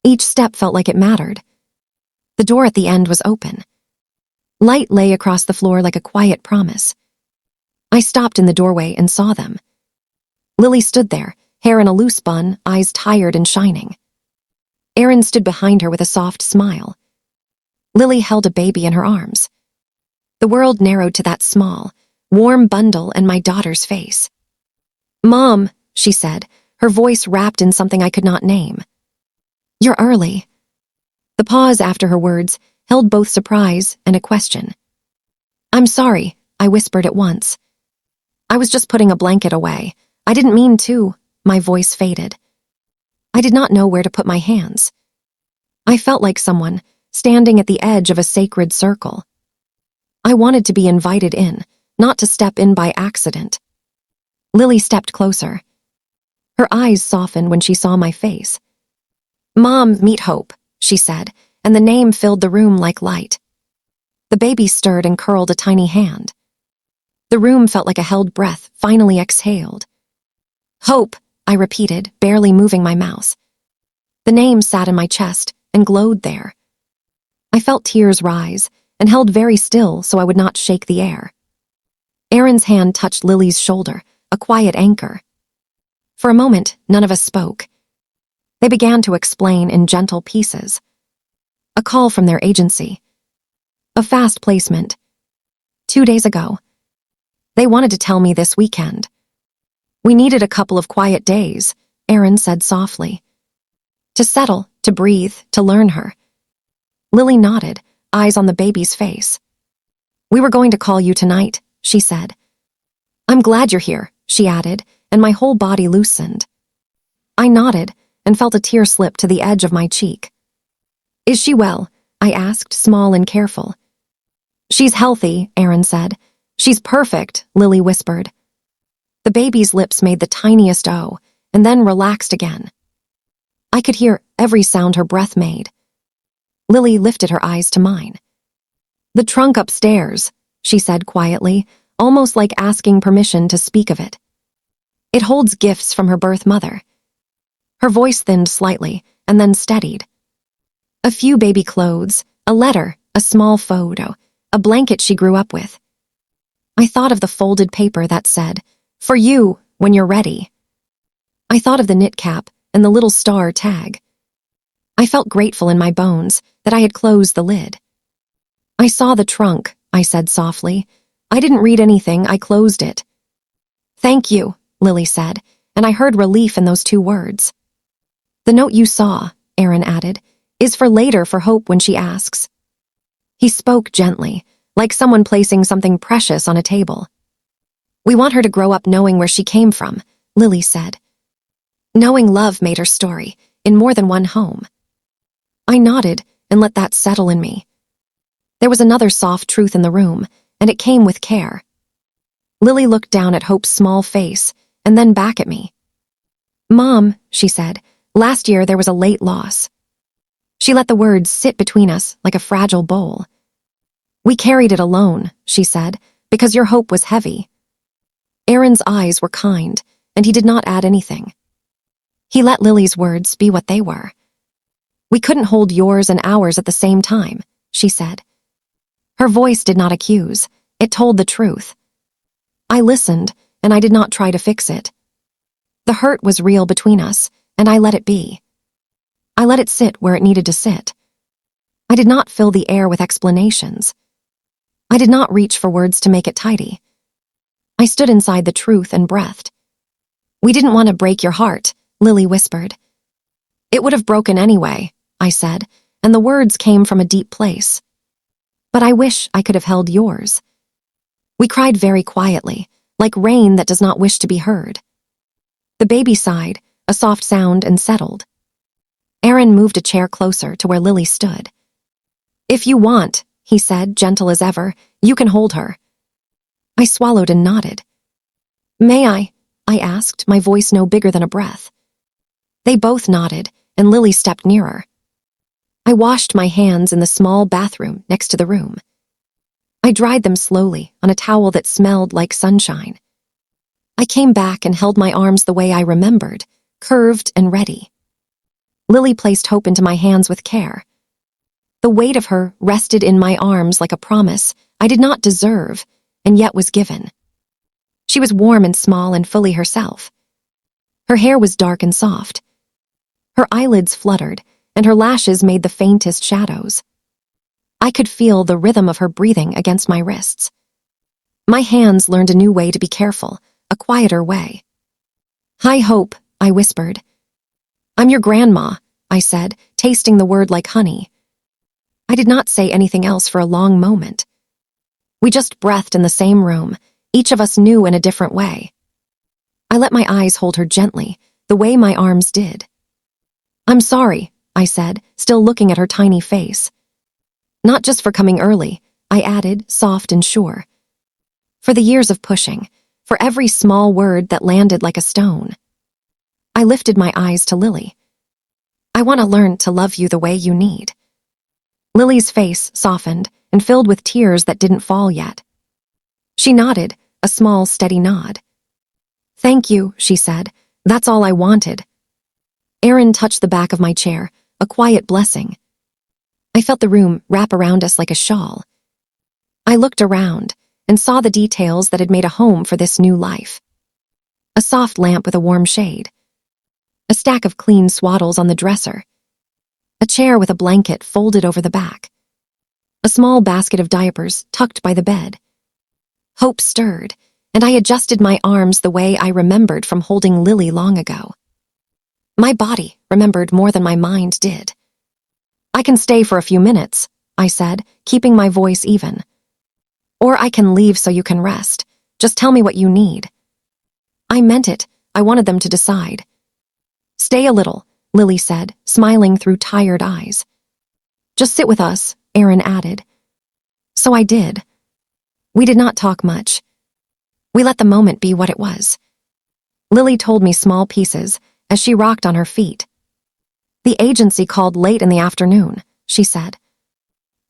Each step felt like it mattered. The door at the end was open. Light lay across the floor like a quiet promise. I stopped in the doorway and saw them. Lily stood there, hair in a loose bun, eyes tired and shining. Erin stood behind her with a soft smile. Lily held a baby in her arms. The world narrowed to that small, warm bundle and my daughter's face. "Mom," she said, her voice wrapped in something I could not name. "You're early." The pause after her words held both surprise and a question. "I'm sorry," I whispered at once. "I was just putting a blanket away. I didn't mean to." My voice faded. I did not know where to put my hands. I felt like someone standing at the edge of a sacred circle. I wanted to be invited in, not to step in by accident. Lily stepped closer. Her eyes softened when she saw my face. "Mom, meet Hope," she said, and the name filled the room like light. The baby stirred and curled a tiny hand. The room felt like a held breath, finally exhaled. "Hope," I repeated, barely moving my mouth. The name sat in my chest and glowed there. I felt tears rise and held very still so I would not shake the air. Erin's hand touched Lily's shoulder, a quiet anchor. For a moment, none of us spoke. They began to explain in gentle pieces. A call from their agency. A fast placement. 2 days ago. They wanted to tell me this weekend. "We needed a couple of quiet days," Erin said softly. "To settle, to breathe, to learn her." Lily nodded, eyes on the baby's face. "We were going to call you tonight," she said. "I'm glad you're here," she added, and my whole body loosened. I nodded and felt a tear slip to the edge of my cheek. "Is she well?" I asked, small and careful. "She's healthy," Erin said. "She's perfect," Lily whispered. The baby's lips made the tiniest O, and then relaxed again. I could hear every sound her breath made. Lily lifted her eyes to mine. "The trunk upstairs," she said quietly, almost like asking permission to speak of it. "It holds gifts from her birth mother." Her voice thinned slightly, and then steadied. A few baby clothes, a letter, a small photo, a blanket she grew up with. I thought of the folded paper that said, "For you, when you're ready." I thought of the knit cap and the little star tag. I felt grateful in my bones that I had closed the lid. "I saw the trunk," I said softly. "I didn't read anything, I closed it." "Thank you," Lily said, and I heard relief in those 2 words. "The note you saw," Erin added, "is for later for Hope when she asks." He spoke gently, like someone placing something precious on a table. "We want her to grow up knowing where she came from," Lily said. Knowing love made her story, in more than one home. I nodded and let that settle in me. There was another soft truth in the room, and it came with care. Lily looked down at Hope's small face, and then back at me. Mom, she said, last year there was a late loss. She let the words sit between us like a fragile bowl. We carried it alone, she said, because your hope was heavy. Aaron's eyes were kind, and he did not add anything. He let Lily's words be what they were. We couldn't hold yours and ours at the same time, she said. Her voice did not accuse, it told the truth. I listened, and I did not try to fix it. The hurt was real between us, and I let it be. I let it sit where it needed to sit. I did not fill the air with explanations. I did not reach for words to make it tidy. I stood inside the truth and breathed. We didn't want to break your heart, Lily whispered. It would have broken anyway, I said, and the words came from a deep place. But I wish I could have held yours. We cried very quietly, like rain that does not wish to be heard. The baby sighed, a soft sound, and settled. Aaron moved a chair closer to where Lily stood. If you want, he said, gentle as ever, you can hold her. I swallowed and nodded. May I asked, my voice no bigger than a breath. They both nodded, and Lily stepped nearer. I washed my hands in the small bathroom next to the room. I dried them slowly on a towel that smelled like sunshine. I came back and held my arms the way I remembered, curved and ready. Lily placed Hope into my hands with care. The weight of her rested in my arms like a promise I did not deserve, and yet was given. She was warm and small and fully herself. Her hair was dark and soft. Her eyelids fluttered, and her lashes made the faintest shadows. I could feel the rhythm of her breathing against my wrists. My hands learned a new way to be careful, a quieter way. Hi, Hope, I whispered. I'm your grandma, I said, tasting the word like honey. I did not say anything else for a long moment. We just breathed in the same room, each of us knew in a different way. I let my eyes hold her gently, the way my arms did. I'm sorry, I said, still looking at her tiny face. Not just for coming early, I added, soft and sure. For the years of pushing, for every small word that landed like a stone. I lifted my eyes to Lily. I want to learn to love you the way you need. Lily's face softened and filled with tears that didn't fall yet. She nodded, a small, steady nod. Thank you, she said. That's all I wanted. Aaron touched the back of my chair, a quiet blessing. I felt the room wrap around us like a shawl. I looked around and saw the details that had made a home for this new life. A soft lamp with a warm shade. A stack of clean swaddles on the dresser. A chair with a blanket folded over the back. A small basket of diapers tucked by the bed. Hope stirred, and I adjusted my arms the way I remembered from holding Lily long ago. My body remembered more than my mind did. I can stay for a few minutes, I said, keeping my voice even. Or I can leave so you can rest. Just tell me what you need. I meant it. I wanted them to decide. Stay a little, Lily said, smiling through tired eyes. Just sit with us, Aaron added. So I did. We did not talk much. We let the moment be what it was. Lily told me small pieces as she rocked on her feet. The agency called late in the afternoon, she said.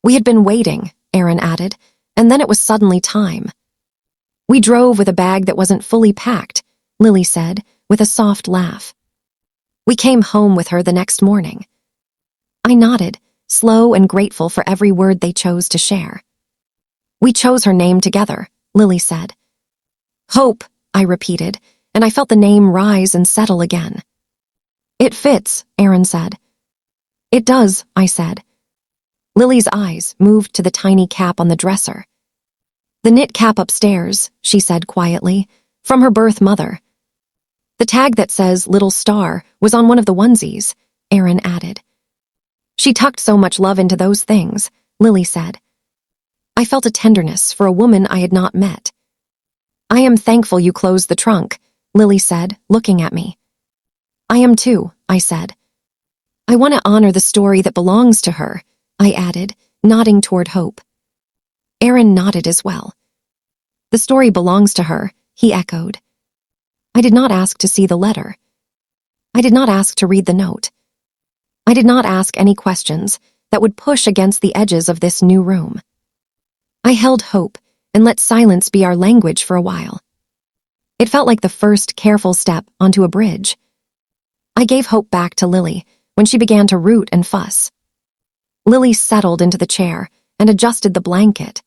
We had been waiting, Aaron added, and then it was suddenly time. We drove with a bag that wasn't fully packed, Lily said, with a soft laugh. We came home with her the next morning. I nodded, slow and grateful for every word they chose to share. We chose her name together, Lily said. Hope, I repeated, and I felt the name rise and settle again. It fits, Aaron said. It does, I said. Lily's eyes moved to the tiny cap on the dresser. The knit cap upstairs, she said quietly, from her birth mother. The tag that says Little Star was on one of the onesies, Aaron added. She tucked so much love into those things, Lily said. I felt a tenderness for a woman I had not met. I am thankful you closed the trunk, Lily said, looking at me. I am too, I said. I want to honor the story that belongs to her, I added, nodding toward Hope. Aaron nodded as well. The story belongs to her, he echoed. I did not ask to see the letter. I did not ask to read the note. I did not ask any questions that would push against the edges of this new room. I held hope and let silence be our language for a while. It felt like the first careful step onto a bridge. I gave hope back to Lily when she began to root and fuss. Lily settled into the chair and adjusted the blanket.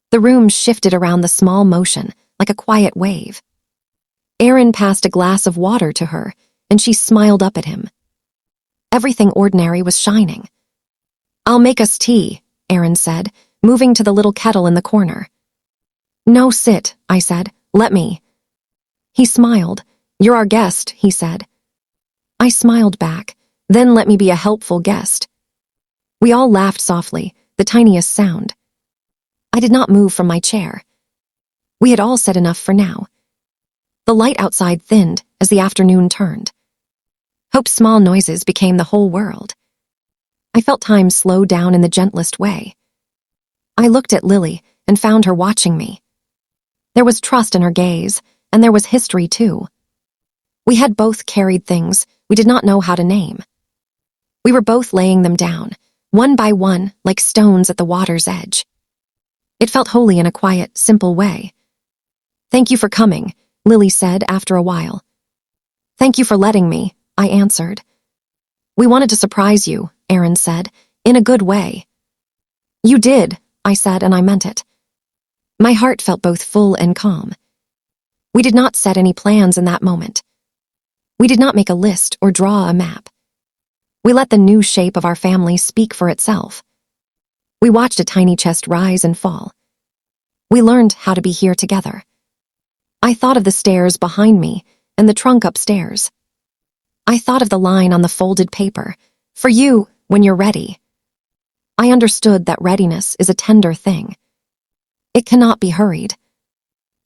The room shifted around the small motion like a quiet wave. Aaron passed a glass of water to her, and she smiled up at him. Everything ordinary was shining. "I'll make us tea," Aaron said, moving to the little kettle in the corner. "No, sit," I said. "Let me." He smiled. "You're our guest," he said. I smiled back. "Then let me be a helpful guest." We all laughed softly, the tiniest sound. I did not move from my chair. We had all said enough for now. The light outside thinned as the afternoon turned. Hope's small noises became the whole world. I felt time slow down in the gentlest way. I looked at Lily and found her watching me. There was trust in her gaze, and there was history too. We had both carried things we did not know how to name. We were both laying them down, one by one, like stones at the water's edge. It felt holy in a quiet, simple way. "Thank you for coming," Lily said after a while. "Thank you for letting me," I answered. "We wanted to surprise you," Aaron said, "in a good way." "You did," I said, and I meant it. My heart felt both full and calm. We did not set any plans in that moment. We did not make a list or draw a map. We let the new shape of our family speak for itself. We watched a tiny chest rise and fall. We learned how to be here together. I thought of the stairs behind me and the trunk upstairs. I thought of the line on the folded paper, "For you, when you're ready." I understood that readiness is a tender thing. It cannot be hurried.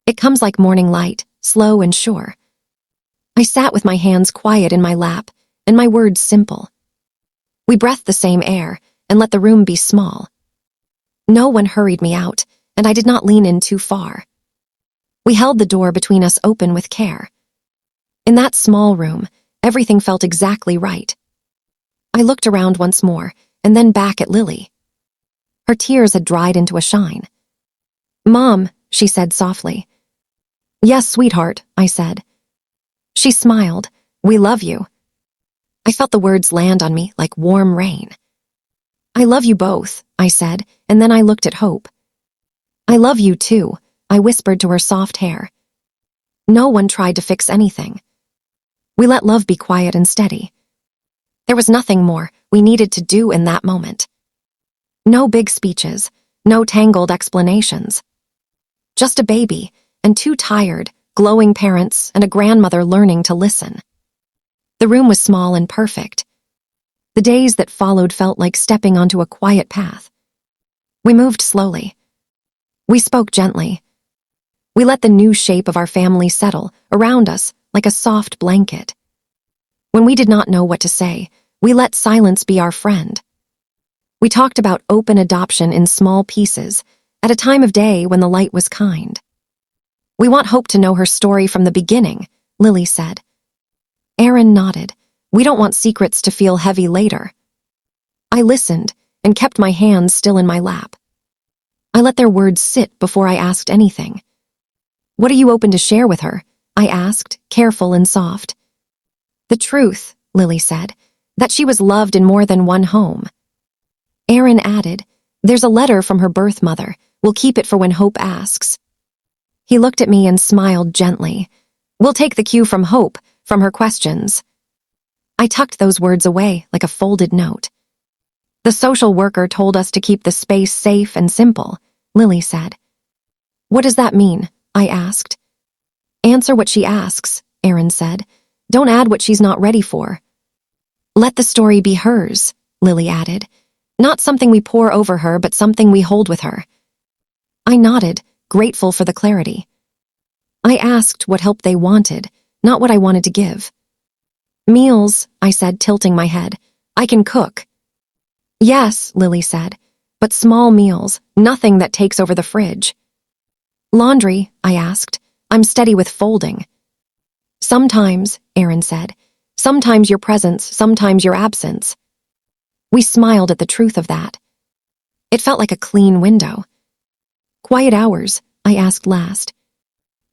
It comes like morning light, slow and sure. I sat with my hands quiet in my lap and my words simple. We breathed the same air and let the room be small. No one hurried me out, and I did not lean in too far. We held the door between us open with care. In that small room, everything felt exactly right. I looked around once more, and then back at Lily. Her tears had dried into a shine. "Mom," she said softly. "Yes, sweetheart," I said. She smiled. "We love you." I felt the words land on me like warm rain. "I love you both," I said, and then I looked at Hope. "I love you too," I whispered to her soft hair. No one tried to fix anything. We let love be quiet and steady. There was nothing more we needed to do in that moment. No big speeches, no tangled explanations. Just a baby and two tired, glowing parents and a grandmother learning to listen. The room was small and perfect. The days that followed felt like stepping onto a quiet path. We moved slowly. We spoke gently. We let the new shape of our family settle around us like a soft blanket. When we did not know what to say, we let silence be our friend. We talked about open adoption in small pieces, at a time of day when the light was kind. "We want Hope to know her story from the beginning," Lily said. Aaron nodded. "We don't want secrets to feel heavy later." I listened and kept my hands still in my lap. I let their words sit before I asked anything. "What are you open to share with her?" I asked, careful and soft. "The truth," Lily said, "that she was loved in more than one home." Aaron added, "There's a letter from her birth mother. We'll keep it for when Hope asks." He looked at me and smiled gently. "We'll take the cue from Hope, from her questions." I tucked those words away like a folded note. "The social worker told us to keep the space safe and simple," Lily said. "What does that mean?" I asked. "Answer what she asks," Aaron said. "Don't add what she's not ready for." "Let the story be hers," Lily added. "Not something we pour over her, but something we hold with her." I nodded, grateful for the clarity. I asked what help they wanted, not what I wanted to give. "Meals," I said, tilting my head. "I can cook." "Yes," Lily said, "but small meals, nothing that takes over the fridge." "Laundry," I asked. "I'm steady with folding." "Sometimes," Aaron said, Sometimes your presence, sometimes your absence. We smiled at the truth of that. It felt like a clean window. Quiet hours, I asked last.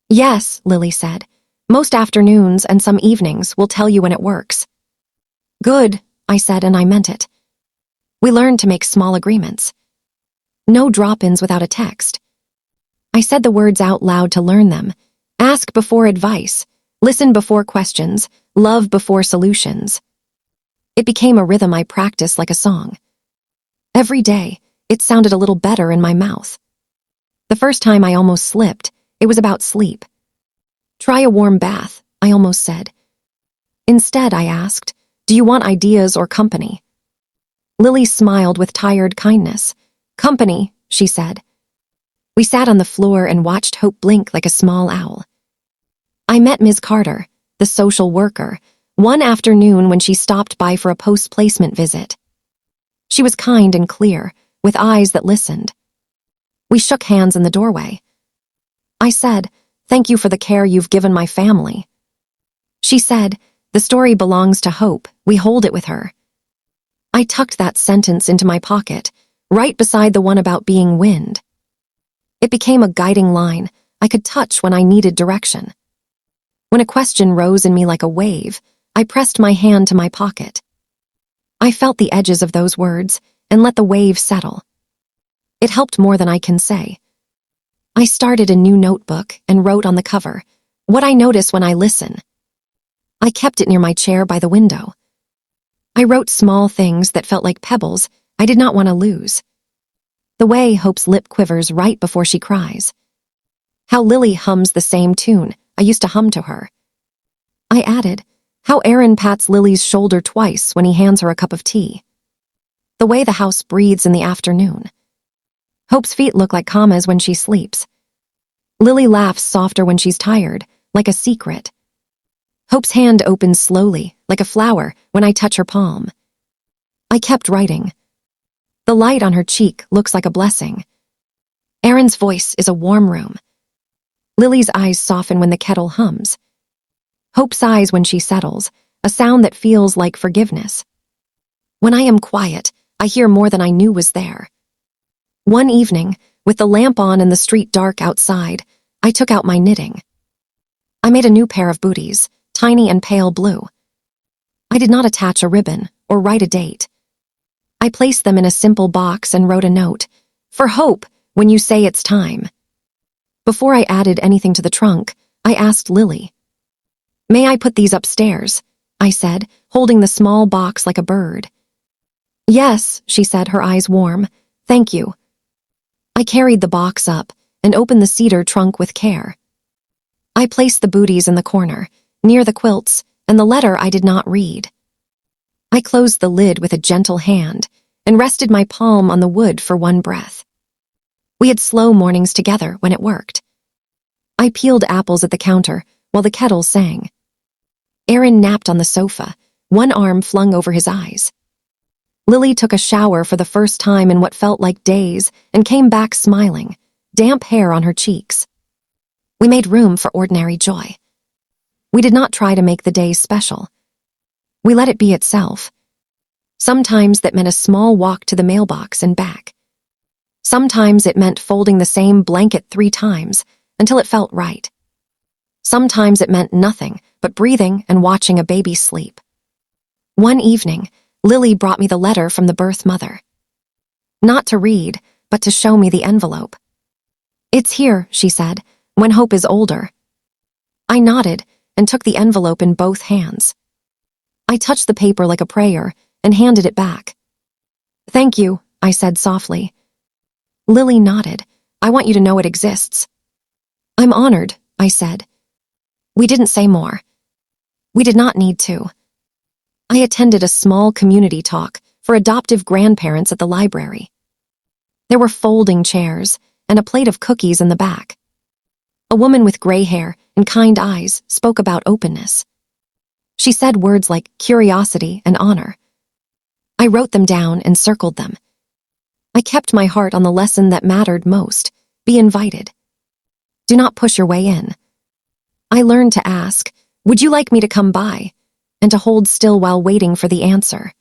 Yes, Lily said. Most afternoons and some evenings will tell you when it works. Good, I said, and I meant it. We learned to make small agreements. No drop-ins without a text. I said the words out loud to learn them. Ask before advice. Listen before questions. Love before solutions. It became a rhythm I practiced like a song. Every day, it sounded a little better in my mouth. The first time I almost slipped, it was about sleep. Try a warm bath, I almost said. Instead, I asked, do you want ideas or company? Lily smiled with tired kindness. Company, she said. We sat on the floor and watched Hope blink like a small owl. I met Ms. Carter, the social worker, one afternoon when she stopped by for a post-placement visit. She was kind and clear, with eyes that listened. We shook hands in the doorway. I said, thank you for the care you've given my family. She said, the story belongs to Hope. We hold it with her. I tucked that sentence into my pocket, right beside the one about being wind. It became a guiding line I could touch when I needed direction. When a question rose in me like a wave, I pressed my hand to my pocket. I felt the edges of those words and let the wave settle. It helped more than I can say. I started a new notebook and wrote on the cover, what I notice when I listen. I kept it near my chair by the window. I wrote small things that felt like pebbles I did not want to lose. The way Hope's lip quivers right before she cries. How Lily hums the same tune I used to hum to her. I added, how Aaron pats Lily's shoulder twice when he hands her a cup of tea. The way the house breathes in the afternoon. Hope's feet look like commas when she sleeps. Lily laughs softer when she's tired, like a secret. Hope's hand opens slowly, like a flower, when I touch her palm. I kept writing. The light on her cheek looks like a blessing. Aaron's voice is a warm room. Lily's eyes soften when the kettle hums. Hope sighs when she settles, a sound that feels like forgiveness. When I am quiet, I hear more than I knew was there. One evening, with the lamp on and the street dark outside, I took out my knitting. I made a new pair of booties, tiny and pale blue. I did not attach a ribbon or write a date. I placed them in a simple box and wrote a note, for Hope, when you say it's time. Before I added anything to the trunk, I asked Lily. May I put these upstairs? I said, holding the small box like a bird. Yes, she said, her eyes warm. Thank you. I carried the box up and opened the cedar trunk with care. I placed the booties in the corner, near the quilts, and the letter I did not read. I closed the lid with a gentle hand and rested my palm on the wood for one breath. We had slow mornings together when it worked. I peeled apples at the counter while the kettle sang. Aaron napped on the sofa, one arm flung over his eyes. Lily took a shower for the first time in what felt like days and came back smiling, damp hair on her cheeks. We made room for ordinary joy. We did not try to make the day special. We let it be itself. Sometimes that meant a small walk to the mailbox and back. Sometimes it meant folding the same blanket 3 times until it felt right. Sometimes it meant nothing but breathing and watching a baby sleep. One evening, Lily brought me the letter from the birth mother. Not to read, but to show me the envelope. It's here, she said, when Hope is older. I nodded and took the envelope in both hands. I touched the paper like a prayer and handed it back. Thank you, I said softly. Lily nodded. I want you to know it exists. I'm honored, I said. We didn't say more. We did not need to. I attended a small community talk for adoptive grandparents at the library. There were folding chairs and a plate of cookies in the back. A woman with gray hair and kind eyes spoke about openness. She said words like curiosity and honor. I wrote them down and circled them. I kept my heart on the lesson that mattered most: be invited. Do not push your way in. I learned to ask, would you like me to come by? and to hold still while waiting for the answer.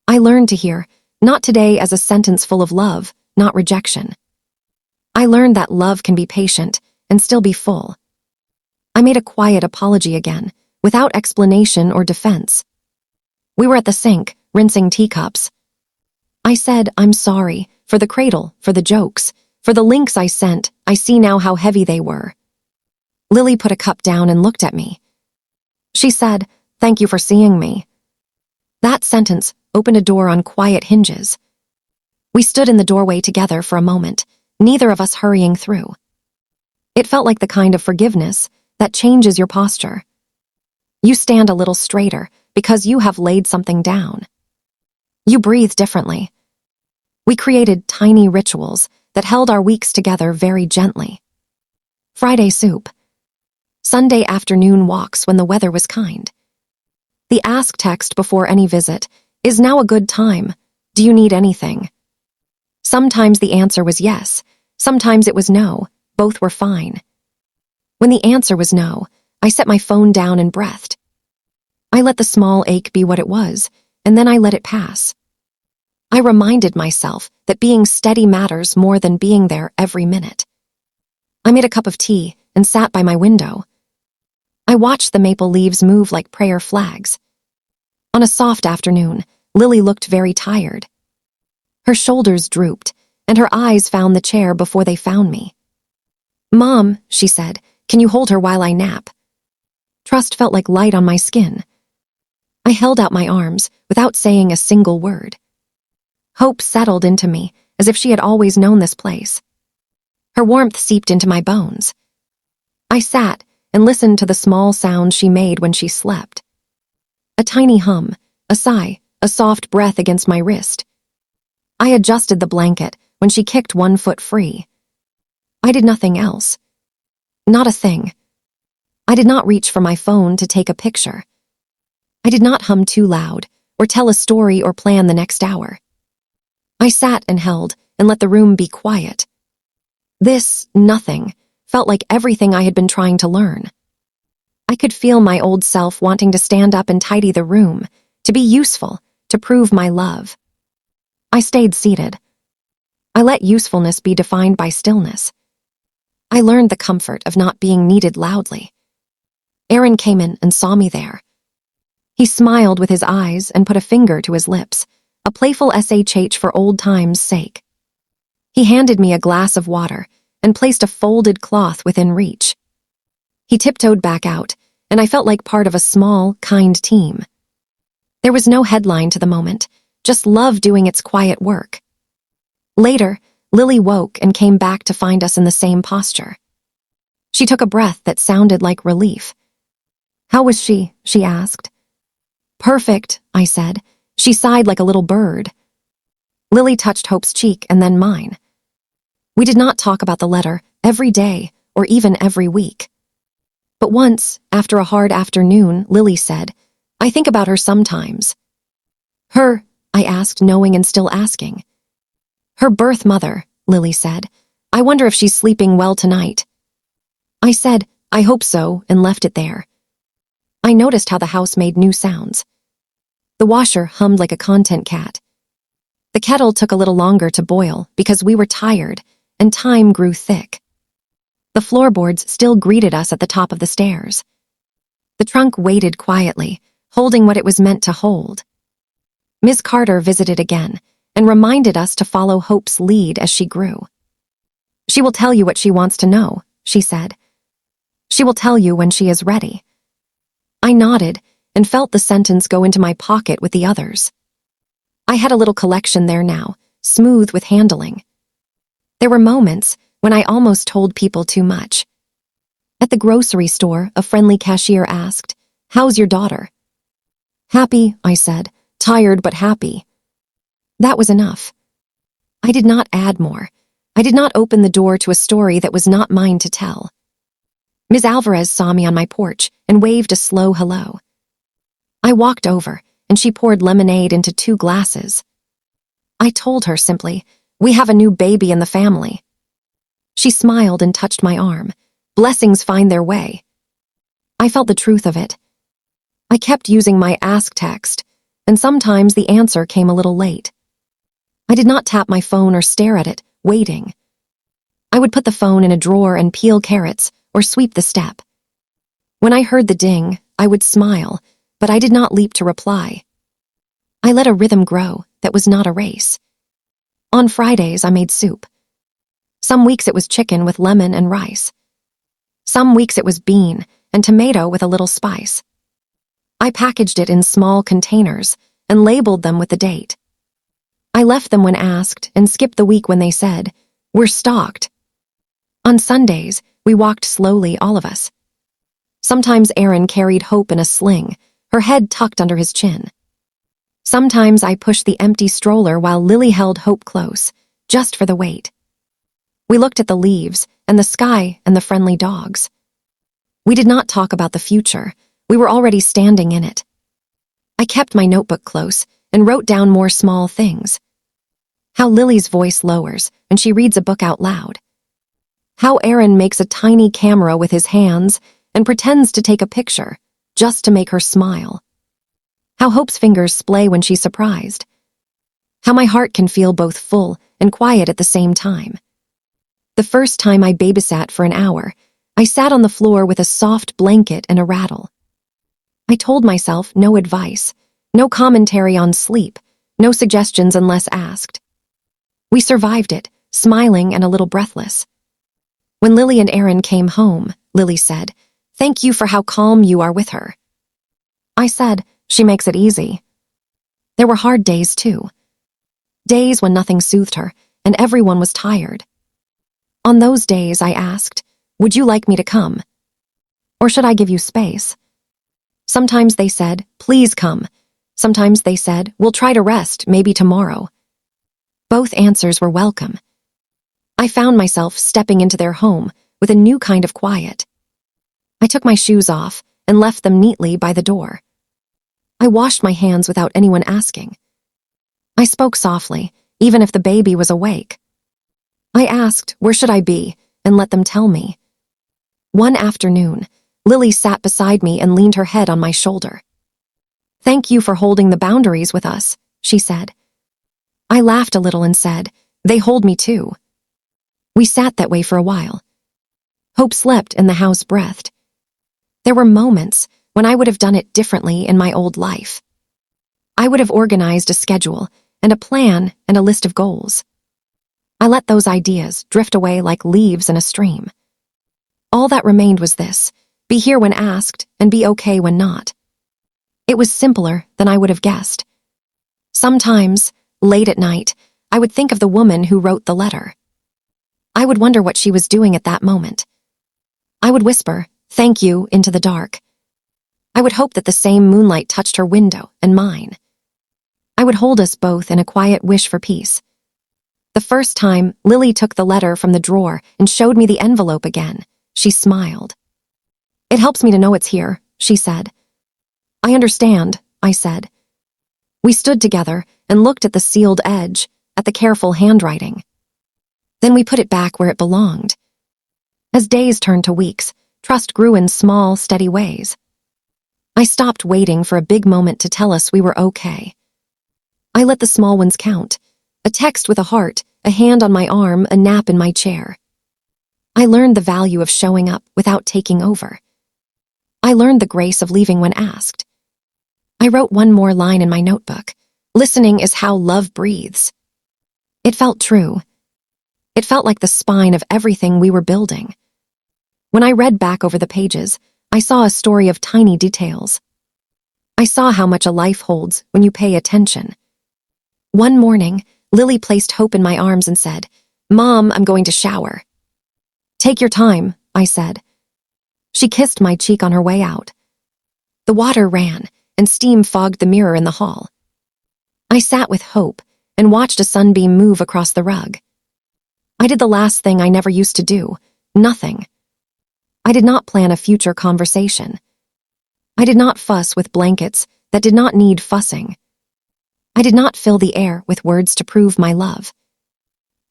I learned to hear, "Not today," as a sentence full of love, not rejection. I learned that love can be patient and still be full. I made a quiet apology again, without explanation or defense. We were at the sink, rinsing teacups. I said, "I'm sorry, for the cradle, for the jokes, for the links I sent. I see now how heavy they were." Lily put a cup down and looked at me. She said, "Thank you for seeing me." That sentence opened a door on quiet hinges. We stood in the doorway together for a moment, neither of us hurrying through. It felt like the kind of forgiveness that changes your posture. You stand a little straighter because you have laid something down. You breathe differently. We created tiny rituals that held our weeks together very gently. Friday soup. Sunday afternoon walks when the weather was kind. The ask text before any visit, "Is now a good time? Do you need anything?" Sometimes the answer was yes, sometimes it was no, both were fine. When the answer was no, I set my phone down and breathed. I let the small ache be what it was, and then I let it pass. I reminded myself that being steady matters more than being there every minute. I made a cup of tea and sat by my window. I watched the maple leaves move like prayer flags. On a soft afternoon, Lily looked very tired. Her shoulders drooped, and her eyes found the chair before they found me. "Mom," she said, "can you hold her while I nap?" Trust felt like light on my skin. I held out my arms without saying a single word. Hope settled into me as if she had always known this place. Her warmth seeped into my bones. I sat and listened to the small sounds she made when she slept. A tiny hum, a sigh, a soft breath against my wrist. I adjusted the blanket when she kicked one foot free. I did nothing else. Not a thing. I did not reach for my phone to take a picture. I did not hum too loud, or tell a story or plan the next hour. I sat and held and let the room be quiet. This nothing felt like everything I had been trying to learn. I could feel my old self wanting to stand up and tidy the room, to be useful, to prove my love. I stayed seated. I let usefulness be defined by stillness. I learned the comfort of not being needed loudly. Aaron came in and saw me there. He smiled with his eyes and put a finger to his lips, a playful SHH for old times' sake. He handed me a glass of water and placed a folded cloth within reach. He tiptoed back out, and I felt like part of a small, kind team. There was no headline to the moment, just love doing its quiet work. Later, Lily woke and came back to find us in the same posture. She took a breath that sounded like relief. "How was she?" she asked. "Perfect," I said. She sighed like a little bird. Lily touched Hope's cheek and then mine. We did not talk about the letter every day or even every week. But once, after a hard afternoon, Lily said, "I think about her sometimes." "Her?" I asked, knowing and still asking. "Her birth mother," Lily said. "I wonder if she's sleeping well tonight." I said, "I hope so," and left it there. I noticed how the house made new sounds. The washer hummed like a content cat. The kettle took a little longer to boil because we were tired, and time grew thick. The floorboards still greeted us at the top of the stairs. The trunk waited quietly, holding what it was meant to hold. Ms. Carter visited again and reminded us to follow Hope's lead as she grew. "She will tell you what she wants to know," she said. "She will tell you when she is ready." I nodded and felt the sentence go into my pocket with the others. I had a little collection there now, smooth with handling. There were moments when I almost told people too much. At the grocery store, a friendly cashier asked, "How's your daughter?" "Happy," I said, "tired but happy." That was enough. I did not add more. I did not open the door to a story that was not mine to tell. Ms. Alvarez saw me on my porch and waved a slow hello. I walked over, and she poured lemonade into 2 glasses. I told her simply, "We have a new baby in the family." She smiled and touched my arm. Blessings find their way. I felt the truth of it. I kept using my ask text, and sometimes the answer came a little late. I did not tap my phone or stare at it, waiting. I would put the phone in a drawer and peel carrots or sweep the step. When I heard the ding, I would smile, but I did not leap to reply. I let a rhythm grow that was not a race. On Fridays, I made soup. Some weeks it was chicken with lemon and rice. Some weeks it was bean and tomato with a little spice. I packaged it in small containers and labeled them with the date. I left them when asked and skipped the week when they said, "We're stocked." On Sundays, we walked slowly, all of us. Sometimes Aaron carried Hope in a sling, her head tucked under his chin. Sometimes I pushed the empty stroller while Lily held Hope close, just for the weight. We looked at the leaves and the sky and the friendly dogs. We did not talk about the future. We were already standing in it. I kept my notebook close and wrote down more small things. How Lily's voice lowers when she reads a book out loud. How Aaron makes a tiny camera with his hands and pretends to take a picture, just to make her smile. How Hope's fingers splay when she's surprised. How my heart can feel both full and quiet at the same time. The first time I babysat for an hour, I sat on the floor with a soft blanket and a rattle. I told myself no advice, no commentary on sleep, no suggestions unless asked. We survived it, smiling and a little breathless. When Lily and Aaron came home, Lily said, "Thank you for how calm you are with her." I said, "She makes it easy." There were hard days too. Days when nothing soothed her and everyone was tired. On those days, I asked, "Would you like me to come? Or should I give you space?" Sometimes they said, "Please come." Sometimes they said, "We'll try to rest, maybe tomorrow." Both answers were welcome. I found myself stepping into their home with a new kind of quiet. I took my shoes off and left them neatly by the door. I washed my hands without anyone asking. I spoke softly, even if the baby was awake. I asked, "Where should I be?" and let them tell me. One afternoon, Lily sat beside me and leaned her head on my shoulder. "Thank you for holding the boundaries with us," she said. I laughed a little and said, "They hold me too." We sat that way for a while. Hope slept and the house breathed. There were moments when I would have done it differently in my old life. I would have organized a schedule and a plan and a list of goals. I let those ideas drift away like leaves in a stream. All that remained was this: be here when asked and be okay when not. It was simpler than I would have guessed. Sometimes, late at night, I would think of the woman who wrote the letter. I would wonder what she was doing at that moment. I would whisper, "Thank you," into the dark. I would hope that the same moonlight touched her window and mine. I would hold us both in a quiet wish for peace. The first time, Lily took the letter from the drawer and showed me the envelope again. She smiled. "It helps me to know it's here," she said. "I understand," I said. We stood together and looked at the sealed edge, at the careful handwriting. Then we put it back where it belonged. As days turned to weeks, trust grew in small, steady ways. I stopped waiting for a big moment to tell us we were okay. I let the small ones count: a text with a heart, a hand on my arm, a nap in my chair. I learned the value of showing up without taking over. I learned the grace of leaving when asked. I wrote one more line in my notebook: "Listening is how love breathes." It felt true. It felt like the spine of everything we were building. When I read back over the pages, I saw a story of tiny details. I saw how much a life holds when you pay attention. One morning, Lily placed Hope in my arms and said, "Mom, I'm going to shower." "Take your time," I said. She kissed my cheek on her way out. The water ran, and steam fogged the mirror in the hall. I sat with Hope and watched a sunbeam move across the rug. I did the last thing I never used to do: nothing. I did not plan a future conversation. I did not fuss with blankets that did not need fussing. I did not fill the air with words to prove my love.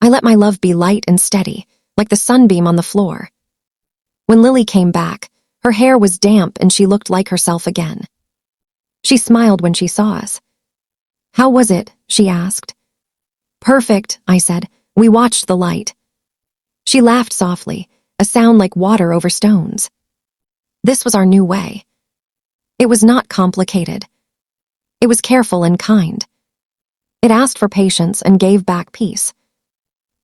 I let my love be light and steady, like the sunbeam on the floor. When Lily came back, her hair was damp and she looked like herself again. She smiled when she saw us. "How was it?" she asked. "Perfect," I said. "We watched the light." She laughed softly, a sound like water over stones. This was our new way. It was not complicated. It was careful and kind. It asked for patience and gave back peace.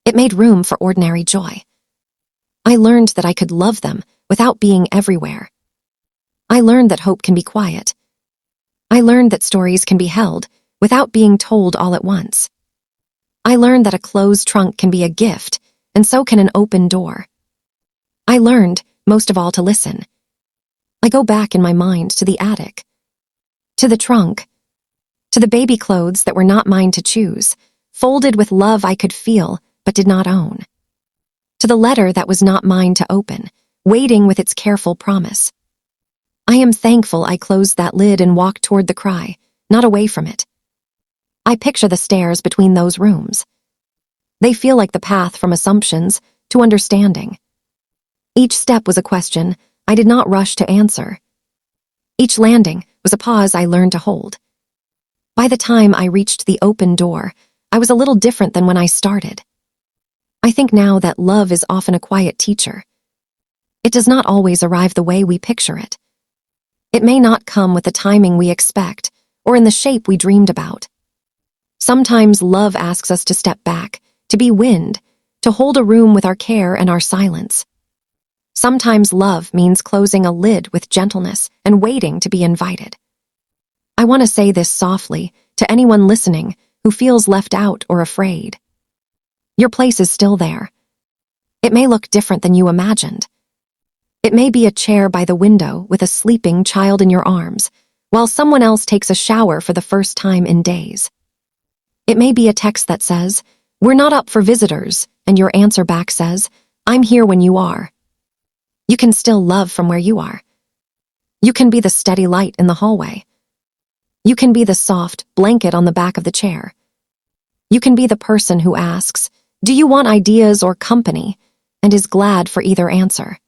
It made room for ordinary joy. I learned that I could love them without being everywhere. I learned that hope can be quiet. I learned that stories can be held without being told all at once. I learned that a closed trunk can be a gift, and so can an open door. I learned, most of all, to listen. I go back in my mind to the attic, to the trunk, to the baby clothes that were not mine to choose, folded with love I could feel but did not own, to the letter that was not mine to open, waiting with its careful promise. I am thankful I closed that lid and walked toward the cry, not away from it. I picture the stairs between those rooms. They feel like the path from assumptions to understanding. Each step was a question I did not rush to answer. Each landing was a pause I learned to hold. By the time I reached the open door, I was a little different than when I started. I think now that love is often a quiet teacher. It does not always arrive the way we picture it. It may not come with the timing we expect or in the shape we dreamed about. Sometimes love asks us to step back, to be wind, to hold a room with our care and our silence. Sometimes love means closing a lid with gentleness and waiting to be invited. I want to say this softly to anyone listening who feels left out or afraid. Your place is still there. It may look different than you imagined. It may be a chair by the window with a sleeping child in your arms, while someone else takes a shower for the first time in days. It may be a text that says, "We're not up for visitors," and your answer back says, "I'm here when you are." You can still love from where you are. You can be the steady light in the hallway. You can be the soft blanket on the back of the chair. You can be the person who asks, "Do you want ideas or company?" and is glad for either answer.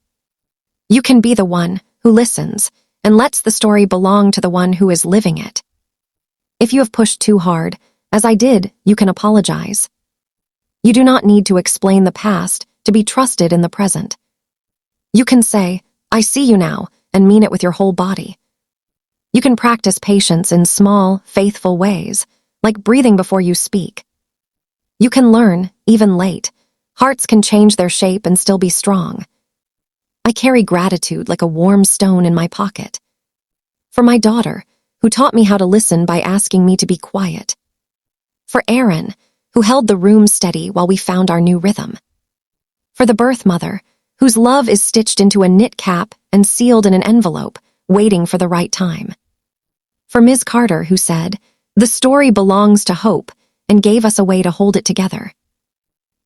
You can be the one who listens and lets the story belong to the one who is living it. If you have pushed too hard, as I did, you can apologize. You do not need to explain the past to be trusted in the present. You can say, "I see you now," and mean it with your whole body. You can practice patience in small, faithful ways, like breathing before you speak. You can learn, even late. Hearts can change their shape and still be strong. I carry gratitude like a warm stone in my pocket. For my daughter, who taught me how to listen by asking me to be quiet. For Aaron, who held the room steady while we found our new rhythm. For the birth mother, whose love is stitched into a knit cap and sealed in an envelope, waiting for the right time. For Ms. Carter, who said, "The story belongs to hope," and gave us a way to hold it together.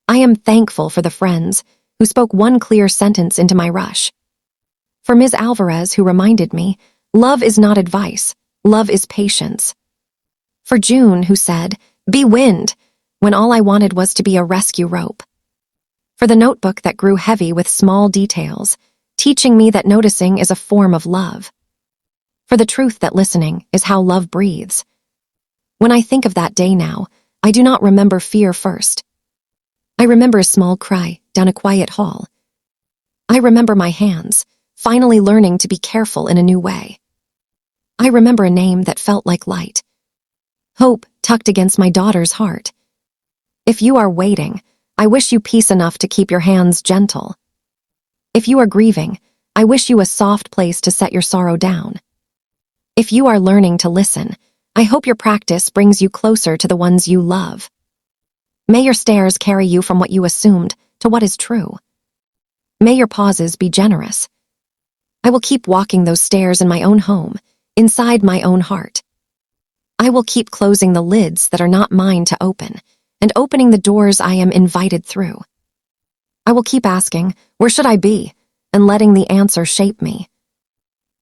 I am thankful for the friends who spoke one clear sentence into my rush. For Ms. Alvarez, who reminded me, love is not advice, love is patience. For June, who said, "Be wind," when all I wanted was to be a rescue rope. For the notebook that grew heavy with small details, teaching me that noticing is a form of love. For the truth that listening is how love breathes. When I think of that day now, I do not remember fear first. I remember a small cry down a quiet hall. I remember my hands, finally learning to be careful in a new way. I remember a name that felt like light. Hope tucked against my daughter's heart. If you are waiting, I wish you peace enough to keep your hands gentle. If you are grieving, I wish you a soft place to set your sorrow down. If you are learning to listen, I hope your practice brings you closer to the ones you love. May your stairs carry you from what you assumed to what is true. May your pauses be generous. I will keep walking those stairs in my own home, inside my own heart. I will keep closing the lids that are not mine to open, and opening the doors I am invited through. I will keep asking, "Where should I be?" and letting the answer shape me.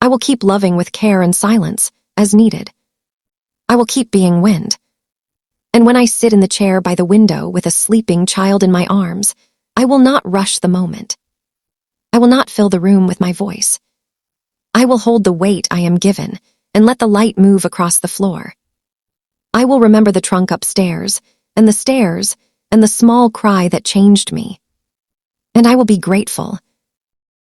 I will keep loving with care and silence, as needed. I will keep being wind. And when I sit in the chair by the window with a sleeping child in my arms, I will not rush the moment. I will not fill the room with my voice. I will hold the weight I am given and let the light move across the floor. I will remember the trunk upstairs, and the stairs, and the small cry that changed me. And I will be grateful,